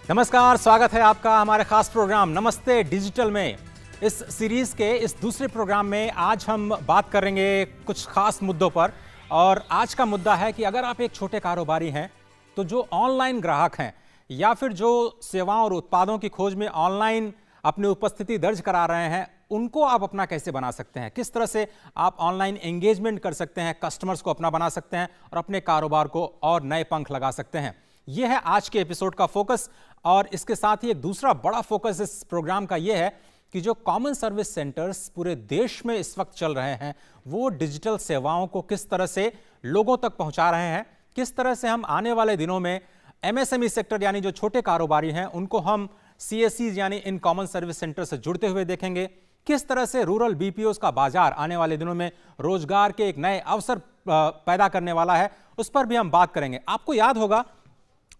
नमस्कार, स्वागत है आपका हमारे खास प्रोग्राम नमस्ते डिजिटल में। इस सीरीज के इस दूसरे प्रोग्राम में आज हम बात करेंगे कुछ खास मुद्दों पर। और आज का मुद्दा है कि अगर आप एक छोटे कारोबारी हैं तो जो ऑनलाइन ग्राहक हैं या फिर जो सेवाओं और उत्पादों की खोज में ऑनलाइन अपनी उपस्थिति दर्ज करा रहे हैं, उनको आप अपना कैसे बना सकते हैं, किस तरह से आप ऑनलाइन एंगेजमेंट कर सकते हैं, कस्टमर्स को अपना बना सकते हैं और अपने कारोबार को और नए पंख लगा सकते हैं। यह है आज के एपिसोड का फोकस। और इसके साथ ही एक दूसरा बड़ा फोकस इस प्रोग्राम का यह है कि जो कॉमन सर्विस सेंटर्स पूरे देश में इस वक्त चल रहे हैं, वो डिजिटल सेवाओं को किस तरह से लोगों तक पहुंचा रहे हैं, किस तरह से हम आने वाले दिनों में एमएसएमई सेक्टर यानी जो छोटे कारोबारी हैं उनको हम सीएससीज यानी इन कॉमन सर्विस सेंटर से जुड़ते हुए देखेंगे, किस तरह से रूरल बीपीओज का बाजार आने वाले दिनों में रोजगार के एक नए अवसर पैदा करने वाला है, उस पर भी हम बात करेंगे। आपको याद होगा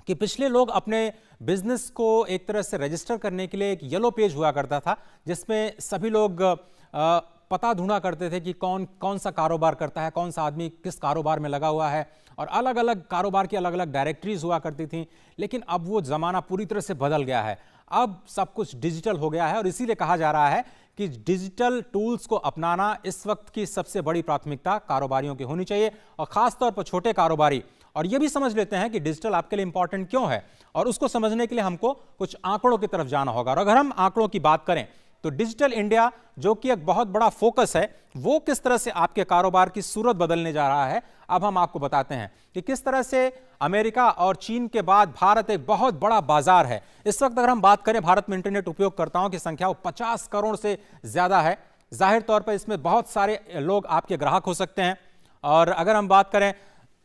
कि पिछले लोग अपने बिजनेस को एक तरह से रजिस्टर करने के लिए एक येलो पेज हुआ करता था, जिसमें सभी लोग पता ढूंढा करते थे कि कौन कौन सा कारोबार करता है, कौन सा आदमी किस कारोबार में लगा हुआ है, और अलग अलग कारोबार की अलग अलग डायरेक्टरीज हुआ करती थी। लेकिन अब वो ज़माना पूरी तरह से बदल गया है, अब सब कुछ डिजिटल हो गया है और इसीलिए कहा जा रहा है कि डिजिटल टूल्स को अपनाना इस वक्त की सबसे बड़ी प्राथमिकता कारोबारियों की होनी चाहिए, और खासतौर पर छोटे कारोबारी। और यह भी समझ लेते हैं कि डिजिटल आपके लिए इंपॉर्टेंट क्यों है, और उसको समझने के लिए हमको कुछ आंकड़ों की तरफ जाना होगा। और अगर हम आंकड़ों की बात करें तो डिजिटल इंडिया, जो कि एक बहुत बड़ा फोकस है, वो किस तरह से आपके कारोबार की सूरत बदलने जा रहा है, अब हम आपको बताते हैं कि किस तरह से अमेरिका और चीन के बाद भारत एक बहुत बड़ा बाजार है। इस वक्त अगर हम बात करें भारत में इंटरनेट उपयोगकर्ताओं की संख्या वो 50 करोड़ से ज्यादा है। जाहिर तौर पर इसमें बहुत सारे लोग आपके ग्राहक हो सकते हैं। और अगर हम बात करें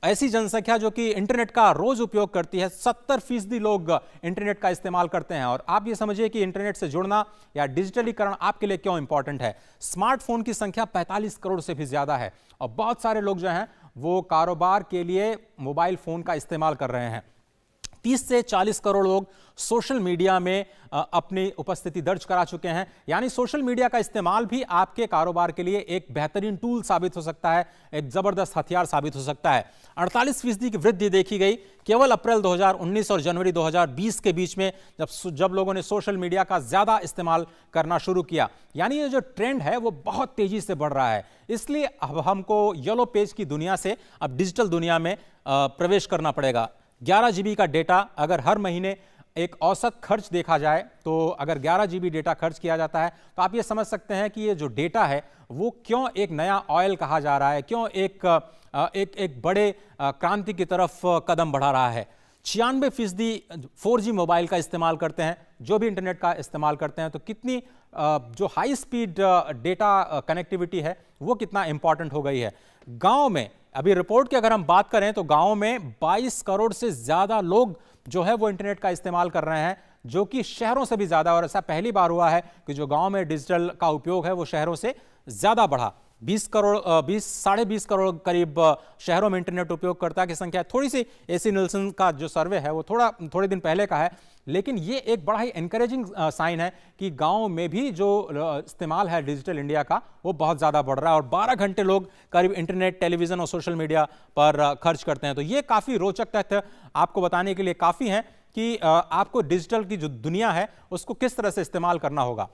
ऐसी जनसंख्या जो कि इंटरनेट का रोज उपयोग करती है, 70% लोग इंटरनेट का इस्तेमाल करते हैं। और आप ये समझिए कि इंटरनेट से जुड़ना या डिजिटलीकरण आपके लिए क्यों इंपॉर्टेंट है। स्मार्टफोन की संख्या 45 करोड़ से भी ज्यादा है, और बहुत सारे लोग जो हैं वो कारोबार के लिए मोबाइल फोन का इस्तेमाल कर रहे हैं। 30 से 40 करोड़ लोग सोशल मीडिया में अपनी उपस्थिति दर्ज करा चुके हैं। यानी सोशल मीडिया का इस्तेमाल भी आपके कारोबार के लिए एक बेहतरीन टूल साबित हो सकता है, एक जबरदस्त हथियार साबित हो सकता है। 48% की वृद्धि देखी गई केवल अप्रैल 2019 और जनवरी 2020 के बीच में, जब लोगों ने सोशल मीडिया का ज्यादा इस्तेमाल करना शुरू किया। यानी ये जो ट्रेंड है वो बहुत तेजी से बढ़ रहा है। इसलिए अब हमको येलो पेज की दुनिया से अब डिजिटल दुनिया में प्रवेश करना पड़ेगा। 11 GB का डेटा, अगर हर महीने एक औसत खर्च देखा जाए तो अगर 11 GB डेटा खर्च किया जाता है तो आप ये समझ सकते हैं कि ये जो डेटा है वो क्यों एक नया ऑयल कहा जा रहा है, क्यों एक बड़े क्रांति की तरफ कदम बढ़ा रहा है। 96% 4G मोबाइल का इस्तेमाल करते हैं, जो भी इंटरनेट का इस्तेमाल करते हैं। तो कितनी जो हाई स्पीड डेटा कनेक्टिविटी है वो कितना इंपॉर्टेंट हो गई है। गांव में अभी रिपोर्ट की अगर हम बात करें तो गांव में 22 करोड़ से ज्यादा लोग जो है वो इंटरनेट का इस्तेमाल कर रहे हैं, जो कि शहरों से भी ज्यादा। और ऐसा पहली बार हुआ है कि जो गांव में डिजिटल का उपयोग है वो शहरों से ज्यादा बढ़ा। 20 करोड़ करीब शहरों में इंटरनेट उपयोगकर्ता की संख्या। थोड़ी सी एसी निल्सन का जो सर्वे है वो थोड़े दिन पहले का है, लेकिन ये एक बड़ा ही एनकरेजिंग साइन है कि गांव में भी जो इस्तेमाल है डिजिटल इंडिया का वो बहुत ज़्यादा बढ़ रहा है। और 12 घंटे लोग करीब इंटरनेट, टेलीविज़न और सोशल मीडिया पर खर्च करते हैं। तो ये काफ़ी रोचक तथ्य आपको बताने के लिए काफ़ी हैं कि आपको डिजिटल की जो दुनिया है उसको किस तरह से इस्तेमाल करना होगा।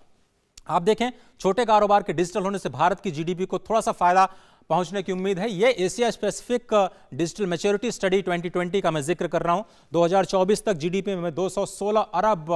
आप देखें, छोटे कारोबार के डिजिटल होने से भारत की जीडीपी को थोड़ा सा फायदा पहुंचने की उम्मीद है। ये Asia specific digital maturity study 2020 का मैं जिक्र कर रहा हूं। 2024 तक जीडीपी में 216 अरब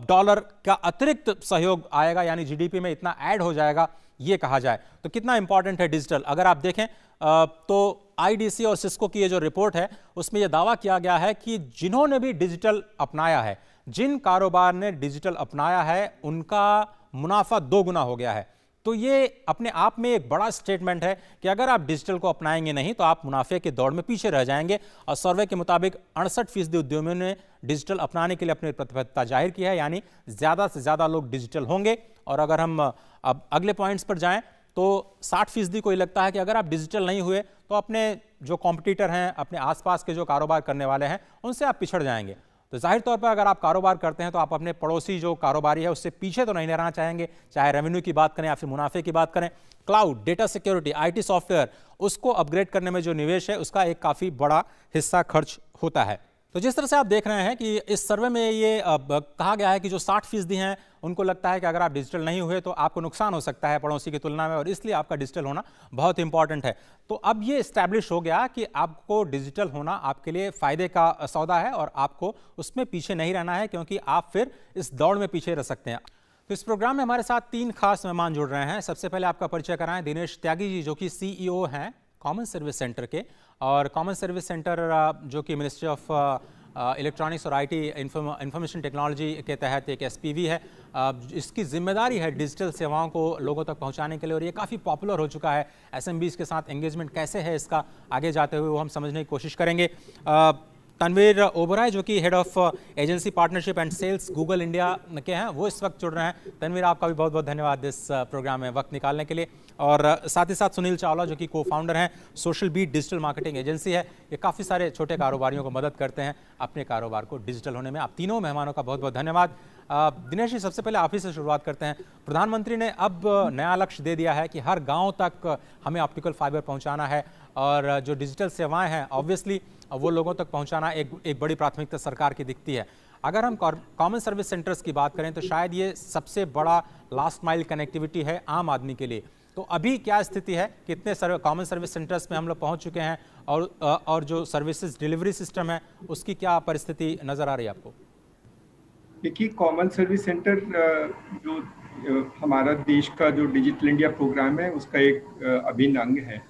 डॉलर का अतिरिक्त सहयोग आएगा, यानी जीडीपी में इतना ऐड हो जाएगा ये कहा जाए। तो कितना इंपॉर्टेंट है डिजिटल। अगर आप देखें तो आईडीसी और सिस्को की ये जो रिपोर्ट है उसमें यह दावा किया गया है कि जिन्होंने भी डिजिटल अपनाया है, जिन कारोबार ने डिजिटल अपनाया है, उनका मुनाफा 2 गुना हो गया है। तो ये अपने आप में एक बड़ा स्टेटमेंट है कि अगर आप डिजिटल को अपनाएंगे नहीं तो आप मुनाफे की दौड़ में पीछे रह जाएंगे। और सर्वे के मुताबिक 68% उद्यमियों ने डिजिटल अपनाने के लिए अपनी प्रतिबद्धता जाहिर की है, यानी ज्यादा से ज्यादा लोग डिजिटल होंगे। और अगर हम अब अगले पॉइंट्स पर जाएं तो 60% को ये लगता है कि अगर आप डिजिटल नहीं हुए तो अपने जो कॉम्पिटिटर हैं, अपने आसपास के जो कारोबार करने वाले हैं, उनसे आप पिछड़ जाएंगे। तो जाहिर तौर पर अगर आप कारोबार करते हैं तो आप अपने पड़ोसी जो कारोबारी है उससे पीछे तो नहीं रहना चाहेंगे, चाहे रेवेन्यू की बात करें या फिर मुनाफे की बात करें। Cloud, data security, IT software, उसको अपग्रेड करने में जो निवेश है उसका एक काफ़ी बड़ा हिस्सा खर्च होता है। तो जिस तरह से आप देख रहे हैं कि इस सर्वे में ये कहा गया है कि जो 60% हैं उनको लगता है कि अगर आप डिजिटल नहीं हुए तो आपको नुकसान हो सकता है पड़ोसी की तुलना में, और इसलिए आपका डिजिटल होना बहुत इंपॉर्टेंट है। तो अब ये इस्टेब्लिश हो गया कि आपको डिजिटल होना आपके लिए फायदे का सौदा है और आपको उसमें पीछे नहीं रहना है, क्योंकि आप फिर इस दौड़ में पीछे रह सकते हैं। तो इस प्रोग्राम में हमारे साथ 3 खास मेहमान जुड़ रहे हैं। सबसे पहले आपका परिचय कराएं दिनेश त्यागी जी, जो कि सीईओ हैं कॉमन सर्विस सेंटर के। और कॉमन सर्विस सेंटर जो कि मिनिस्ट्री ऑफ इलेक्ट्रॉनिक्स और आईटी इंफॉर्मेशन टेक्नोलॉजी के तहत एक एसपीवी है। इसकी जिम्मेदारी है डिजिटल सेवाओं को लोगों तक पहुंचाने के लिए, और ये काफ़ी पॉपुलर हो चुका है। एसएमबीज के साथ एंगेजमेंट कैसे है इसका आगे जाते हुए वो हम समझने की कोशिश करेंगे। तनवीर ओबराय जो कि head of agency partnership and sales Google India के हैं, वो इस वक्त जुड़ रहे हैं। तनवीर, आपका भी बहुत बहुत धन्यवाद इस प्रोग्राम में वक्त निकालने के लिए। और साथ ही साथ सुनील चावला जो कि को फाउंडर हैं social beat digital marketing agency है। ये काफ़ी सारे छोटे कारोबारियों को मदद करते हैं अपने कारोबार को डिजिटल होने में। आप तीनों मेहमानों का बहुत बहुत धन्यवाद। दिनेश जी, सबसे पहले आप ही से शुरुआत करते हैं। प्रधानमंत्री ने अब नया लक्ष्य दे दिया है कि हर गाँव तक हमें ऑप्टिकल फाइबर पहुँचाना है, और जो डिजिटल सेवाएँ हैं ऑब्वियसली वो लोगों तक पहुंचाना एक बड़ी प्राथमिकता सरकार की दिखती है। अगर हम कॉमन सर्विस सेंटर्स की बात करें तो शायद ये सबसे बड़ा लास्ट माइल कनेक्टिविटी है आम आदमी के लिए। तो अभी क्या स्थिति है, कितने कॉमन सर्विस सेंटर्स में हम लोग पहुंच चुके हैं, और जो सर्विसेज डिलीवरी सिस्टम है उसकी क्या परिस्थिति नजर आ रही है आपको? देखिए, कॉमन सर्विस सेंटर जो हमारा देश का जो डिजिटल इंडिया प्रोग्राम है उसका एक अभिन्न अंग है।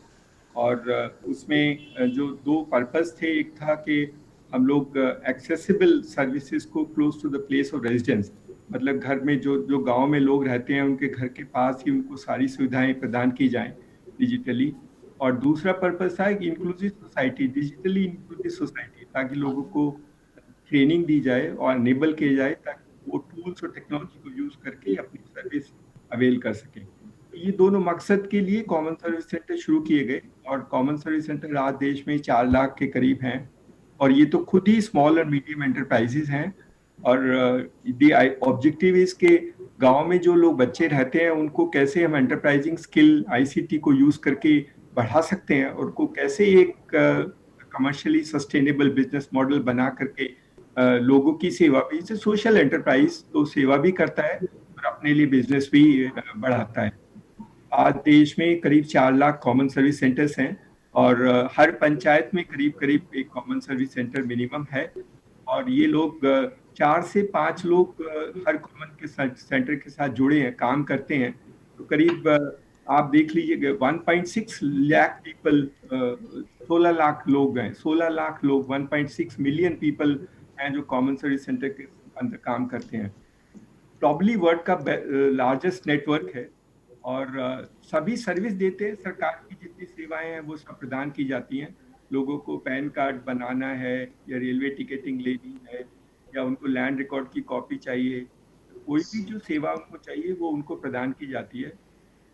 और उसमें जो 2 पर्पस थे, एक था कि हम लोग एक्सेसिबल सर्विसेज को close to the place of residence, मतलब घर में जो गांव में लोग रहते हैं उनके घर के पास ही उनको सारी सुविधाएं प्रदान की जाएं डिजिटली। और दूसरा पर्पस था कि inclusive society, digitally inclusive society, ताकि लोगों को ट्रेनिंग दी जाए और अनेबल किया जाए ताकि वो टूल्स और टेक्नोलॉजी को यूज करके अपनी सर्विस अवेल कर सकें। ये दोनों मकसद के लिए कॉमन सर्विस सेंटर शुरू किए गए, और कॉमन सर्विस सेंटर आज देश में 4 लाख के करीब हैं। और ये तो खुद ही स्मॉल और मीडियम एंटरप्राइजेज हैं। और ऑब्जेक्टिव इज के गांव में जो लोग बच्चे रहते हैं उनको कैसे हम एंटरप्राइजिंग स्किल आईसीटी को यूज करके बढ़ा सकते हैं, और उनको कैसे एक कमर्शियली सस्टेनेबल बिजनेस मॉडल बना करके लोगों की सेवा भी, जैसे सोशल एंटरप्राइज तो सेवा भी करता है और अपने लिए बिजनेस भी बढ़ाता है। आज देश में करीब 4 लाख कॉमन सर्विस सेंटर्स हैं, और हर पंचायत में करीब करीब एक कॉमन सर्विस सेंटर मिनिमम है। और ये लोग 4 से 5 लोग हर कॉमन के सेंटर के साथ जुड़े हैं, काम करते हैं। तो करीब आप देख लीजिए 1.6 लाख पीपल, 16 लाख लोग हैं, 16 लाख लोग, 1.6 मिलियन पीपल हैं जो कॉमन सर्विस सेंटर के अंदर काम करते हैं। प्रॉब्ली वर्ल्ड का लार्जेस्ट नेटवर्क है, और सभी सर्विस देते हैं। सरकार की जितनी सेवाएं हैं वो सब प्रदान की जाती हैं। लोगों को पैन कार्ड बनाना है, या रेलवे टिकटिंग लेनी है, या उनको लैंड रिकॉर्ड की कॉपी चाहिए, कोई भी जो सेवा उनको चाहिए वो उनको प्रदान की जाती है।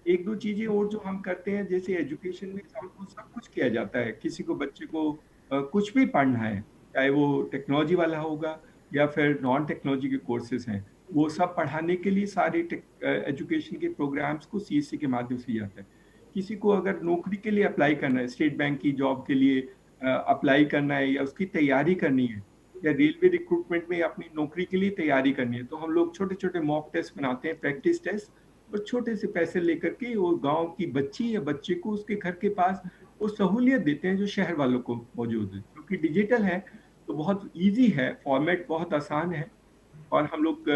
1-2 चीजें और जो हम करते हैं, जैसे एजुकेशन में हमको सब कुछ किया जाता है। किसी को बच्चे को कुछ भी पढ़ना है, चाहे वो टेक्नोलॉजी वाला होगा या फिर नॉन टेक्नोलॉजी के कोर्सेज हैं, वो सब पढ़ाने के लिए सारे एजुकेशन के प्रोग्राम्स को सीएससी के माध्यम से जाता है। किसी को अगर नौकरी के लिए अप्लाई करना है, स्टेट बैंक की जॉब के लिए अप्लाई करना है, या उसकी तैयारी करनी है, या रेलवे रिक्रूटमेंट में अपनी नौकरी के लिए तैयारी करनी है, तो हम लोग छोटे छोटे मॉक टेस्ट बनाते हैं, प्रैक्टिस टेस्ट, और छोटे से पैसे लेकर के वो गांव की बच्ची या बच्चे को उसके घर के पास वो सहूलियत देते हैं जो शहर वालों को मौजूद है। क्योंकि डिजिटल है तो बहुत इजी है, फॉर्मेट बहुत आसान है। और हम लोग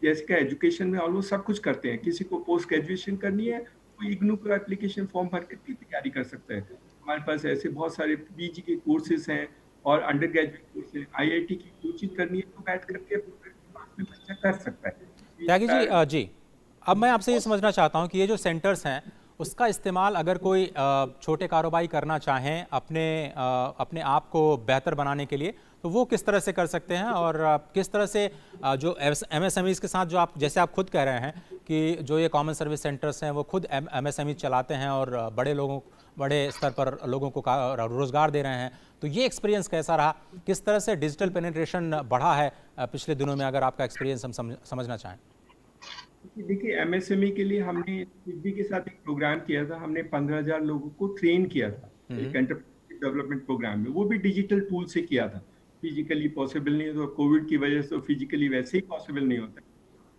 जैसे कि एजुकेशन में ऑलमोस्ट सब कुछ करते हैं। किसी को पोस्ट ग्रेजुएशन करनी है, कोई इग्नू का एप्लीकेशन फॉर्म भर के तैयारी कर सकता है। हमारे पास ऐसे बहुत सारे पीजी के कोर्सेज हैं और अंडर ग्रेजुएट कोर्स हैं। आईआईटी की कोचिंग करनी है तो बैठ करके अपने बच्चा कर सकता है। त्यागी जी, जी अब मैं आपसे ये समझना चाहता हूँ कि ये जो सेंटर्स हैं उसका इस्तेमाल अगर कोई छोटे कारोबारी करना चाहें अपने आप को बेहतर बनाने के लिए, तो वो किस तरह से कर सकते हैं, और किस तरह से जो एमएसएमईज के साथ, जो आप जैसे आप खुद कह रहे हैं कि जो ये कॉमन सर्विस सेंटर्स हैं वो खुद एमएसएमई चलाते हैं और बड़े स्तर पर लोगों को रोजगार दे रहे हैं, तो ये एक्सपीरियंस कैसा रहा? किस तरह से डिजिटल पेनिट्रेशन बढ़ा है पिछले दिनों में, अगर आपका एक्सपीरियंस हम समझना चाहें? देखिए, एमएसएमई के लिए हमने सिडबी के साथ एक प्रोग्राम किया था। हमने 15,000 लोगों को ट्रेन किया था एक एंटरप्राइज डेवलपमेंट प्रोग्राम में, वो भी डिजिटल टूल से किया था। फिजिकली पॉसिबल नहीं है, तो कोविड की वजह से फिजिकली वैसे ही पॉसिबल नहीं होता।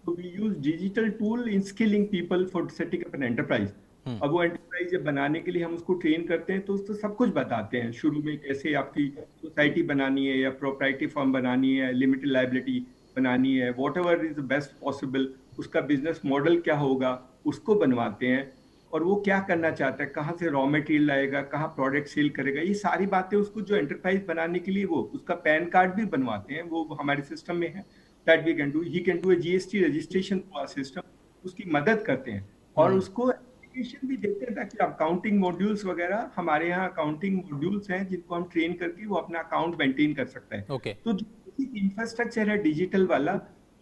तो we use digital tool in skilling people for setting up an enterprise. अब वो एंटरप्राइज जब बनाने के लिए हम उसको ट्रेन करते हैं तो उसको सब कुछ बताते हैं शुरू में, कैसे आपकी सोसाइटी बनानी है या प्रोप्राइटरी फर्म बनानी है, लिमिटेड लाइबिलिटी बनानी है, what ever is the best possible, उसका बिजनेस मॉडल क्या होगा उसको बनवाते हैं। और वो क्या करना चाहता है, कहाँ से रॉ मटेरियल लाएगा, कहाँ प्रोडक्ट सेल करेगा, ये सारी बातें उसको जो एंटरप्राइज बनाने के लिए वो उसका पैन कार्ड भी बनवाते हैं, वो हमारे सिस्टम में है। That we can do, he can do a GST registration through our system, उसकी मदद करते हैं और उसको एप्लीकेशन भी देते हैं ताकि अकाउंटिंग मॉड्यूल्स वगैरह, हमारे यहाँ अकाउंटिंग मॉड्यूल्स हैं जिनको हम ट्रेन करके वो अपना अकाउंट मेंटेन कर सकता है। ओके। तो जो इंफ्रास्ट्रक्चर है डिजिटल वाला,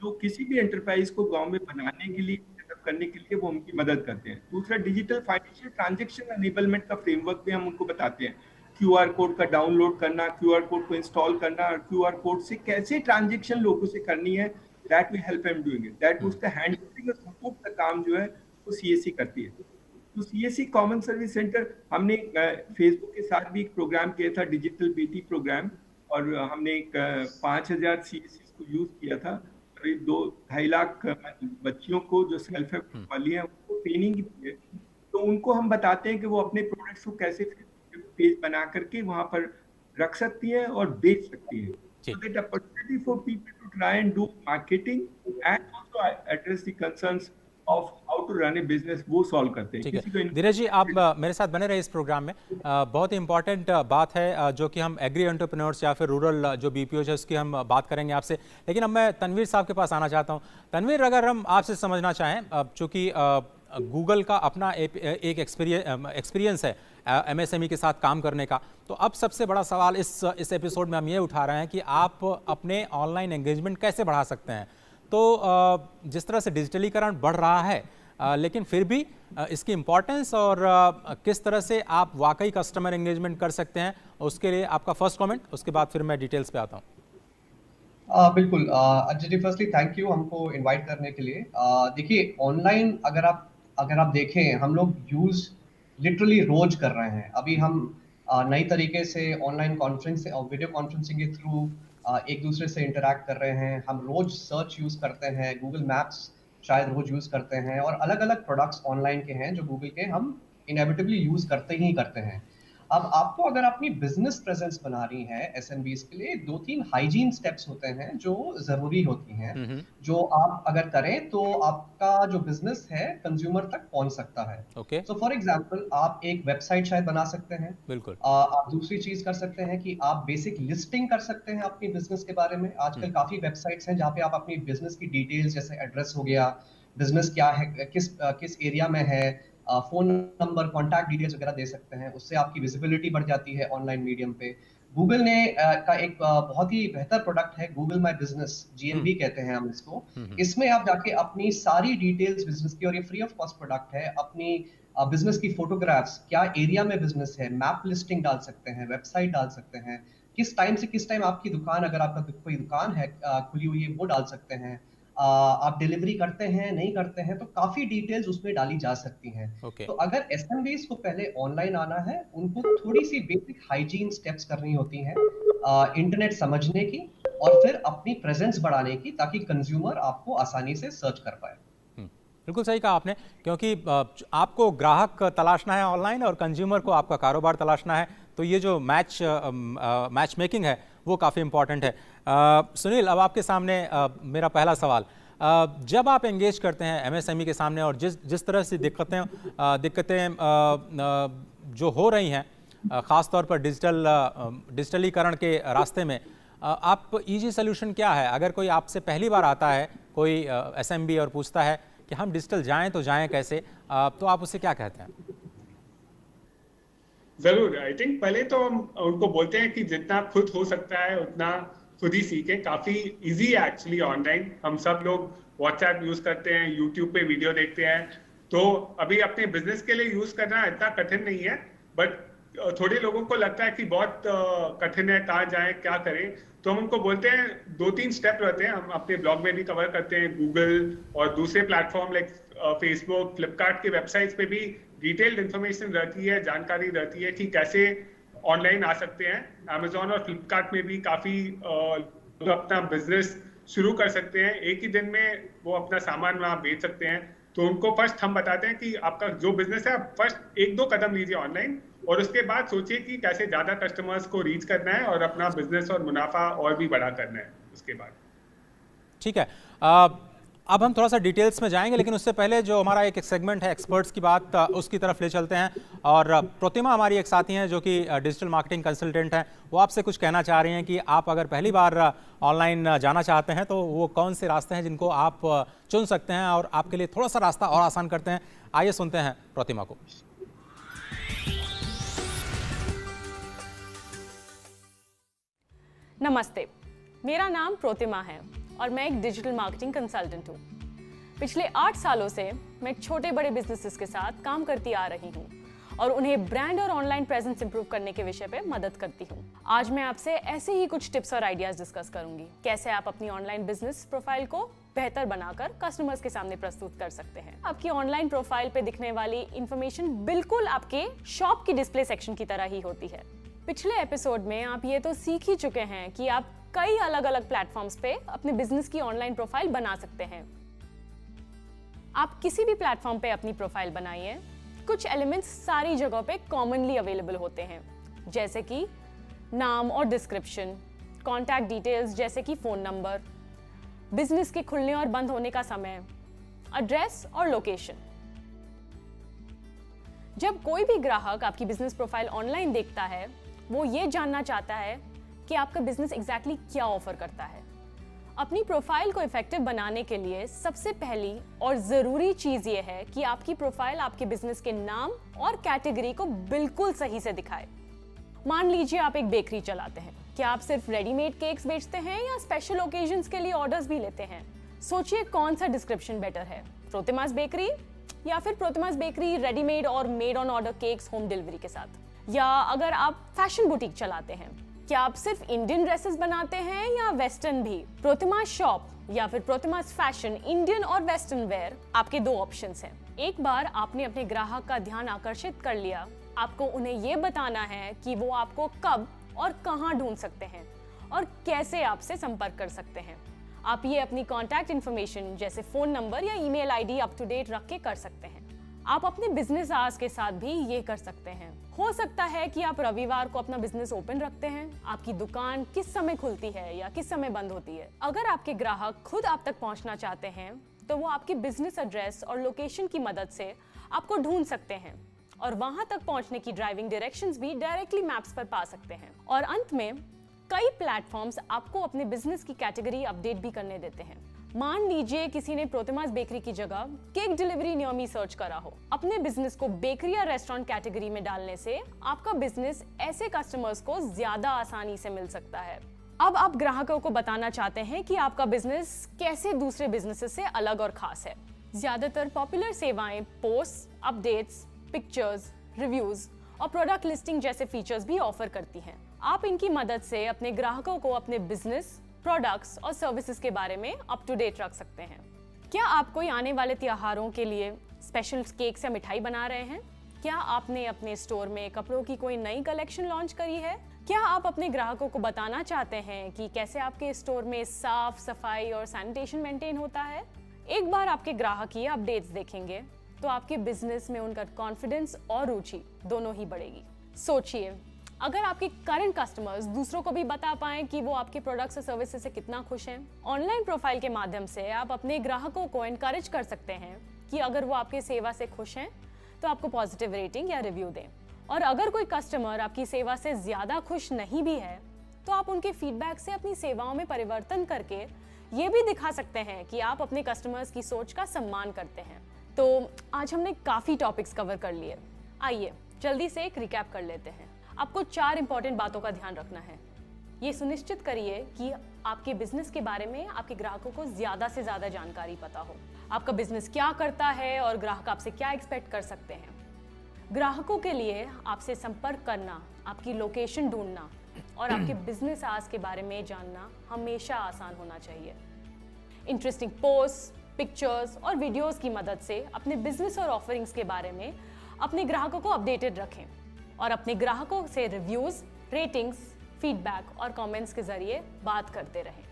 जो किसी भी एंटरप्राइज को गांव में बनाने के लिए, सेटअप करने के लिए वो उनकी मदद करते हैं। दूसरा, डिजिटल फाइनेंशियल ट्रांजैक्शन एनेबलमेंट का फ्रेमवर्क भी हम उनको बताते हैं। क्यूआर कोड का डाउनलोड करना, क्यूआर कोड को इंस्टॉल करना, और क्यूआर कोड से कैसे ट्रांजैक्शन लोगों से करनी है, that we help him doing it. That उसका हैंडलिंग और सपोर्ट का काम जो है वो सीएससी करती है। तो सीएससी कॉमन सर्विस सेंटर, हमने फेसबुक के साथ भी एक प्रोग्राम किया था, डिजिटल बेटी प्रोग्राम, और हमने 5,000 सीएससी को यूज किया था। करीब 2-2.5 लाख बच्चियों को जो सेल्फ हेल्प वाली हैं उनको ट्रेनिंग दी है। तो उनको हम बताते हैं कि वो अपने प्रोडक्ट्स को कैसे पेज बना करके वहां पर रख सकती हैं और बेच सकती हैं। जी। So that opportunity for people to try and do marketing and also address the concerns of how to run a business, वो सॉल्व करते हैं। ठीक है किसी को धीरज जी, आप मेरे साथ बने रहे इस प्रोग्राम में। बहुत ही इंपॉर्टेंट बात है जो कि हम एग्री एंटरप्रेन्योर्स या फिर रूरल जो बीपीओ है उसकी हम बात करेंगे आपसे। लेकिन अब मैं तनवीर साहब के पास आना चाहता हूँ। तनवीर, अगर हम आपसे समझना चाहें, चूँकि गूगल का अपना एक एक्सपीरियंस है एमएसएमई के साथ काम करने का, तो अब सबसे बड़ा सवाल इस एपिसोड में हम ये उठा रहे हैं कि आप अपने ऑनलाइन एंगेजमेंट कैसे बढ़ा सकते हैं। तो जिस तरह से डिजिटलीकरण बढ़ रहा है, लेकिन फिर भी इसकी इम्पोर्टेंस और किस तरह से आप वाकई कस्टमर एंगेजमेंट कर सकते हैं, उसके लिए आपका फर्स्ट कमेंट, उसके बाद फिर मैं डिटेल्स पे आता हूँ। बिल्कुल Ajay ji, firstly thank you हमको इनवाइट करने के लिए। देखिए, ऑनलाइन अगर आप देखें, हम लोग यूज़ लिटरली रोज कर रहे हैं। अभी हम नई तरीके से ऑनलाइन कॉन्फ्रेंस और वीडियो कॉन्फ्रेंसिंग के थ्रू एक दूसरे से इंटरैक्ट कर रहे हैं। हम रोज सर्च यूज़ करते हैं, गूगल मैप्स शायद रोज यूज़ करते हैं, और अलग अलग प्रोडक्ट्स ऑनलाइन के हैं जो गूगल के हम इनेविटेबली यूज़ करते ही करते हैं। अब आपको अगर अपनी बिजनेस प्रेजेंस बना रही है एसएमबीज के लिए, 2-3 हाइजीन स्टेप्स होते हैं जो जरूरी होती हैं, जो आप अगर करें तो आपका जो बिजनेस है कंज्यूमर तक पहुंच सकता है। ओके। सो फॉर एग्जांपल, आप एक वेबसाइट शायद बना सकते हैं। बिल्कुल। आप दूसरी चीज कर सकते हैं कि आप बेसिक लिस्टिंग कर सकते हैं अपनी बिजनेस के बारे में। आजकल काफी वेबसाइट्स हैं जहाँ पे आप अपनी बिजनेस की डिटेल्स, जैसे एड्रेस हो गया, बिजनेस क्या है, किस एरिया में है, फोन नंबर, कॉन्टैक्ट डिटेल्स वगैरह दे सकते हैं। उससे आपकी विजिबिलिटी बढ़ जाती है ऑनलाइन मीडियम पे। गूगल ने का एक बहुत ही बेहतर प्रोडक्ट है, गूगल माई बिजनेस, जीएमबी कहते हैं हम इसको। इसमें आप जाके अपनी सारी डिटेल्स बिजनेस की, और ये फ्री ऑफ कॉस्ट प्रोडक्ट है, अपनी बिजनेस की फोटोग्राफ्स, क्या एरिया में बिजनेस है, मैप लिस्टिंग डाल सकते हैं, वेबसाइट डाल सकते हैं, किस टाइम से किस टाइम आपकी दुकान, अगर आपका कोई दुकान है खुली हुई है, वो डाल सकते हैं। आप डिलीवरी करते हैं नहीं करते हैं, तो काफी डिटेल्स उसमें डाली जा सकती हैं। Okay. तो अगर एसएमबीज को पहले ऑनलाइन आना है, उनको थोड़ी सी बेसिक हाइजीन स्टेप्स करनी होती हैं, इंटरनेट समझने की और फिर अपनी प्रेजेंस बढ़ाने की, ताकि कंज्यूमर आपको आसानी से सर्च कर पाए। बिल्कुल सही कहा आपने, क्योंकि आपको ग्राहक तलाशना है ऑनलाइन और कंज्यूमर को आपका कारोबार तलाशना है। तो ये जो मैच मेकिंग है वो काफ़ी इंपॉर्टेंट है। सुनील, अब आपके सामने मेरा पहला सवाल, जब आप एंगेज करते हैं एमएसएमई के सामने और जिस तरह से दिक्कतें जो हो रही हैं, ख़ास तौर पर डिजिटलीकरण के रास्ते में, आप इजी सोल्यूशन क्या है? अगर कोई आपसे पहली बार आता है, कोई एसएमबी, और पूछता है कि हम डिजिटल जाएं तो जाएं कैसे, तो आप उससे क्या कहते हैं? जरूर, आई थिंक पहले तो हम उनको बोलते हैं कि जितना खुद हो सकता है उतना खुद ही सीखें। काफी इजी है एक्चुअली ऑनलाइन। हम सब लोग व्हाट्सएप यूज करते हैं, यूट्यूब पे वीडियो देखते हैं, तो अभी अपने बिजनेस के लिए यूज करना इतना कठिन नहीं है। बट थोड़े लोगों को लगता है कि बहुत कठिन है, कहाँ जाएं, क्या करें। तो हम उनको बोलते हैं 2-3 स्टेप रहते हैं, हम अपने ब्लॉग में भी कवर करते हैं। गूगल और दूसरे प्लेटफॉर्म लाइक फेसबुक, फ्लिपकार्ट के वेबसाइट्स पे भी डिटेल्ड इंफॉर्मेशन रहती है, जानकारी रहती है कि कैसे ऑनलाइन आ सकते हैं। Amazon और Flipkart में भी काफी लोग अपना बिजनेस शुरू कर सकते हैं, एक ही दिन में वो अपना सामान वहाँ बेच सकते हैं। तो उनको फर्स्ट हम बताते हैं कि आपका जो बिजनेस है आप फर्स्ट 1-2 कदम लीजिए ऑनलाइन, और उसके बाद सोचिए कि कैसे ज्यादा कस्टमर्स को रीच करना है और अपना बिजनेस और मुनाफा और भी बड़ा करना है उसके बाद। ठीक है, अब हम थोड़ा सा डिटेल्स में जाएंगे, लेकिन उससे पहले जो हमारा एक सेगमेंट है एक्सपर्ट्स की बात, उसकी तरफ ले चलते हैं। और प्रतिमा हमारी एक साथी हैं जो कि डिजिटल मार्केटिंग कंसल्टेंट हैं, वो आपसे कुछ कहना चाह रही हैं कि आप अगर पहली बार ऑनलाइन जाना चाहते हैं तो वो कौन से रास्ते हैं जिनको आप चुन सकते हैं और आपके लिए थोड़ा सा रास्ता और आसान करते हैं। आइए सुनते हैं प्रतिमा को। नमस्ते, मेरा नाम प्रतिमा है और मैं एक डिजिटल मार्केटिंग कंसल्टेंट हूँ। पिछले 8 सालों से मैं छोटे बड़े बिजनेसेस के साथ काम करती आ रही हूँ और उन्हें ब्रांड और ऑनलाइन प्रेजेंस इंप्रूव करने के विषय पे मदद करती हूँ। आज मैं आपसे ऐसे ही कुछ टिप्स और आइडियाज डिस्कस करूंगी, कैसे आप अपनी ऑनलाइन बिजनेस प्रोफाइल को बेहतर बनाकर कस्टमर्स के सामने प्रस्तुत कर सकते हैं। आपकी ऑनलाइन प्रोफाइल पे दिखने वाली इंफॉर्मेशन बिल्कुल आपके शॉप की डिस्प्ले सेक्शन की तरह ही होती है। पिछले एपिसोड में आप ये तो सीख ही चुके हैं कि आप कई अलग अलग प्लेटफॉर्म्स पे अपने बिजनेस की ऑनलाइन प्रोफाइल बना सकते हैं। आप किसी भी प्लेटफॉर्म पे अपनी प्रोफाइल बनाइए, कुछ एलिमेंट्स सारी जगहों पे कॉमनली अवेलेबल होते हैं, जैसे कि नाम और डिस्क्रिप्शन, कॉन्टैक्ट डिटेल्स जैसे कि फोन नंबर, बिजनेस के खुलने और बंद होने का समय, एड्रेस और लोकेशन। जब कोई भी ग्राहक आपकी बिजनेस प्रोफाइल ऑनलाइन देखता है, वो ये जानना चाहता है कि आपका बिजनेस एग्जैक्टली क्या ऑफर करता है। अपनी प्रोफाइल को इफेक्टिव बनाने के लिए सबसे पहली और ज़रूरी चीज़ ये है कि आपकी प्रोफाइल आपके बिजनेस के नाम और कैटेगरी को बिल्कुल सही से दिखाए। मान लीजिए आप एक बेकरी चलाते हैं, क्या आप सिर्फ रेडीमेड केक्स बेचते हैं या स्पेशल ओकेजन्स के लिए ऑर्डर्स भी लेते हैं? सोचिए कौन सा डिस्क्रिप्शन बेटर है, प्रोतिमास बेकरी या फिर प्रोतिमास बेकरी रेडीमेड और made on order cakes home delivery के साथ। या अगर आप फैशन बुटीक चलाते हैं, क्या आप सिर्फ इंडियन ड्रेसेस बनाते हैं या वेस्टर्न भी? प्रोतिमास शॉप या फिर प्रोतिमास फैशन इंडियन और वेस्टर्न वेयर आपके 2 ऑप्शंस हैं। एक बार आपने अपने ग्राहक का ध्यान आकर्षित कर लिया, आपको उन्हें ये बताना है कि वो आपको कब और कहां ढूंढ सकते हैं और कैसे आपसे संपर्क कर सकते हैं। आप ये अपनी कॉन्टैक्ट इन्फॉर्मेशन जैसे फोन नंबर या email ID up to date रख के कर सकते हैं। आप अपने बिजनेस आवर्स के साथ भी ये कर सकते हैं। हो सकता है कि आप रविवार को अपना बिजनेस ओपन रखते हैं, आपकी दुकान किस समय खुलती है या किस समय बंद होती है। अगर आपके ग्राहक खुद आप तक पहुंचना चाहते हैं तो वो आपकी बिजनेस एड्रेस और लोकेशन की मदद से आपको ढूंढ सकते हैं और वहां तक पहुंचने की ड्राइविंग डायरेक्शंस भी डायरेक्टली मैप्स पर पा सकते हैं। और अंत में कई प्लेटफॉर्म्स आपको अपने बिजनेस की कैटेगरी अपडेट भी करने देते हैं। मान लीजिए किसी ने प्रोतिमास बेकरी की जगह cake delivery near me search करा हो। अपने बिजनेस को बेकरी या रेस्टोरेंट कैटेगरी में डालने से आपका बिजनेस ऐसे कस्टमर्स को ज्यादा आसानी से मिल सकता है। अब आप ग्राहकों को बताना चाहते हैं कि आपका बिजनेस कैसे दूसरे बिजनेसेस से अलग और खास है। ज्यादातर पॉपुलर सेवाएं पोस्ट, अपडेट्स, पिक्चर्स, रिव्यूज और प्रोडक्ट लिस्टिंग जैसे फीचर्स भी ऑफर करती हैं। आप इनकी मदद से अपने ग्राहकों को अपने बिजनेस, प्रोडक्ट्स और सर्विसेज के बारे में अप टू डेट रख सकते हैं। क्या आप कोई आने वाले त्योहारों के लिए स्पेशल केक्स या मिठाई बना रहे हैं? क्या आपने अपने स्टोर में कपड़ों की कोई नई कलेक्शन लॉन्च करी है? क्या आप अपने ग्राहकों को बताना चाहते हैं कि कैसे आपके स्टोर में साफ सफाई और सैनिटेशन मेंटेन होता है? एक बार आपके ग्राहक ये अपडेट्स देखेंगे तो आपके बिजनेस में उनका कॉन्फिडेंस और रुचि दोनों ही बढ़ेगी। सोचिए, अगर आपके करंट कस्टमर्स दूसरों को भी बता पाएं कि वो आपके प्रोडक्ट्स और सर्विसेज से कितना खुश हैं। ऑनलाइन प्रोफाइल के माध्यम से आप अपने ग्राहकों को एनकरेज कर सकते हैं कि अगर वो आपकी सेवा से खुश हैं तो आपको पॉजिटिव रेटिंग या रिव्यू दें। और अगर कोई कस्टमर आपकी सेवा से ज्यादा खुश नहीं भी है तो आप उनके फीडबैक से अपनी सेवाओं में परिवर्तन करके ये भी दिखा सकते हैं कि आप अपने कस्टमर्स की सोच का सम्मान करते हैं। तो आज हमने काफी टॉपिक्स कवर कर लिए। आइए जल्दी से एक रिकैप कर लेते हैं। आपको 4 इंपॉर्टेंट बातों का ध्यान रखना है। ये सुनिश्चित करिए कि आपके बिजनेस के बारे में आपके ग्राहकों को ज्यादा से ज्यादा जानकारी पता हो। आपका बिजनेस क्या करता है और ग्राहक आपसे क्या एक्सपेक्ट कर सकते हैं। ग्राहकों के लिए आपसे संपर्क करना, आपकी लोकेशन ढूंढना और आपके बिजनेस आवर्स के बारे में जानना हमेशा आसान होना चाहिए। इंटरेस्टिंग पोस्ट, पिक्चर्स और वीडियोस की मदद से अपने बिजनेस और ऑफरिंग्स के बारे में अपने ग्राहकों को अपडेटेड रखें और अपने ग्राहकों से रिव्यूज, रेटिंग्स, फीडबैक और कमेंट्स के जरिए बात करते रहें।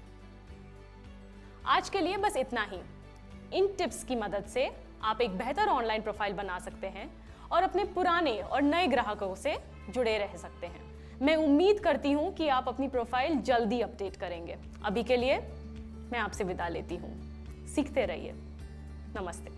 आज के लिए बस इतना ही। इन टिप्स की मदद से आप एक बेहतर ऑनलाइन प्रोफाइल बना सकते हैं और अपने पुराने और नए ग्राहकों से जुड़े रह सकते हैं। मैं उम्मीद करती हूं कि आप अपनी प्रोफाइल जल्दी अपडेट करेंगे। अभी के लिए मैं आपसे विदा लेती हूं। सीखते रहिए। नमस्ते।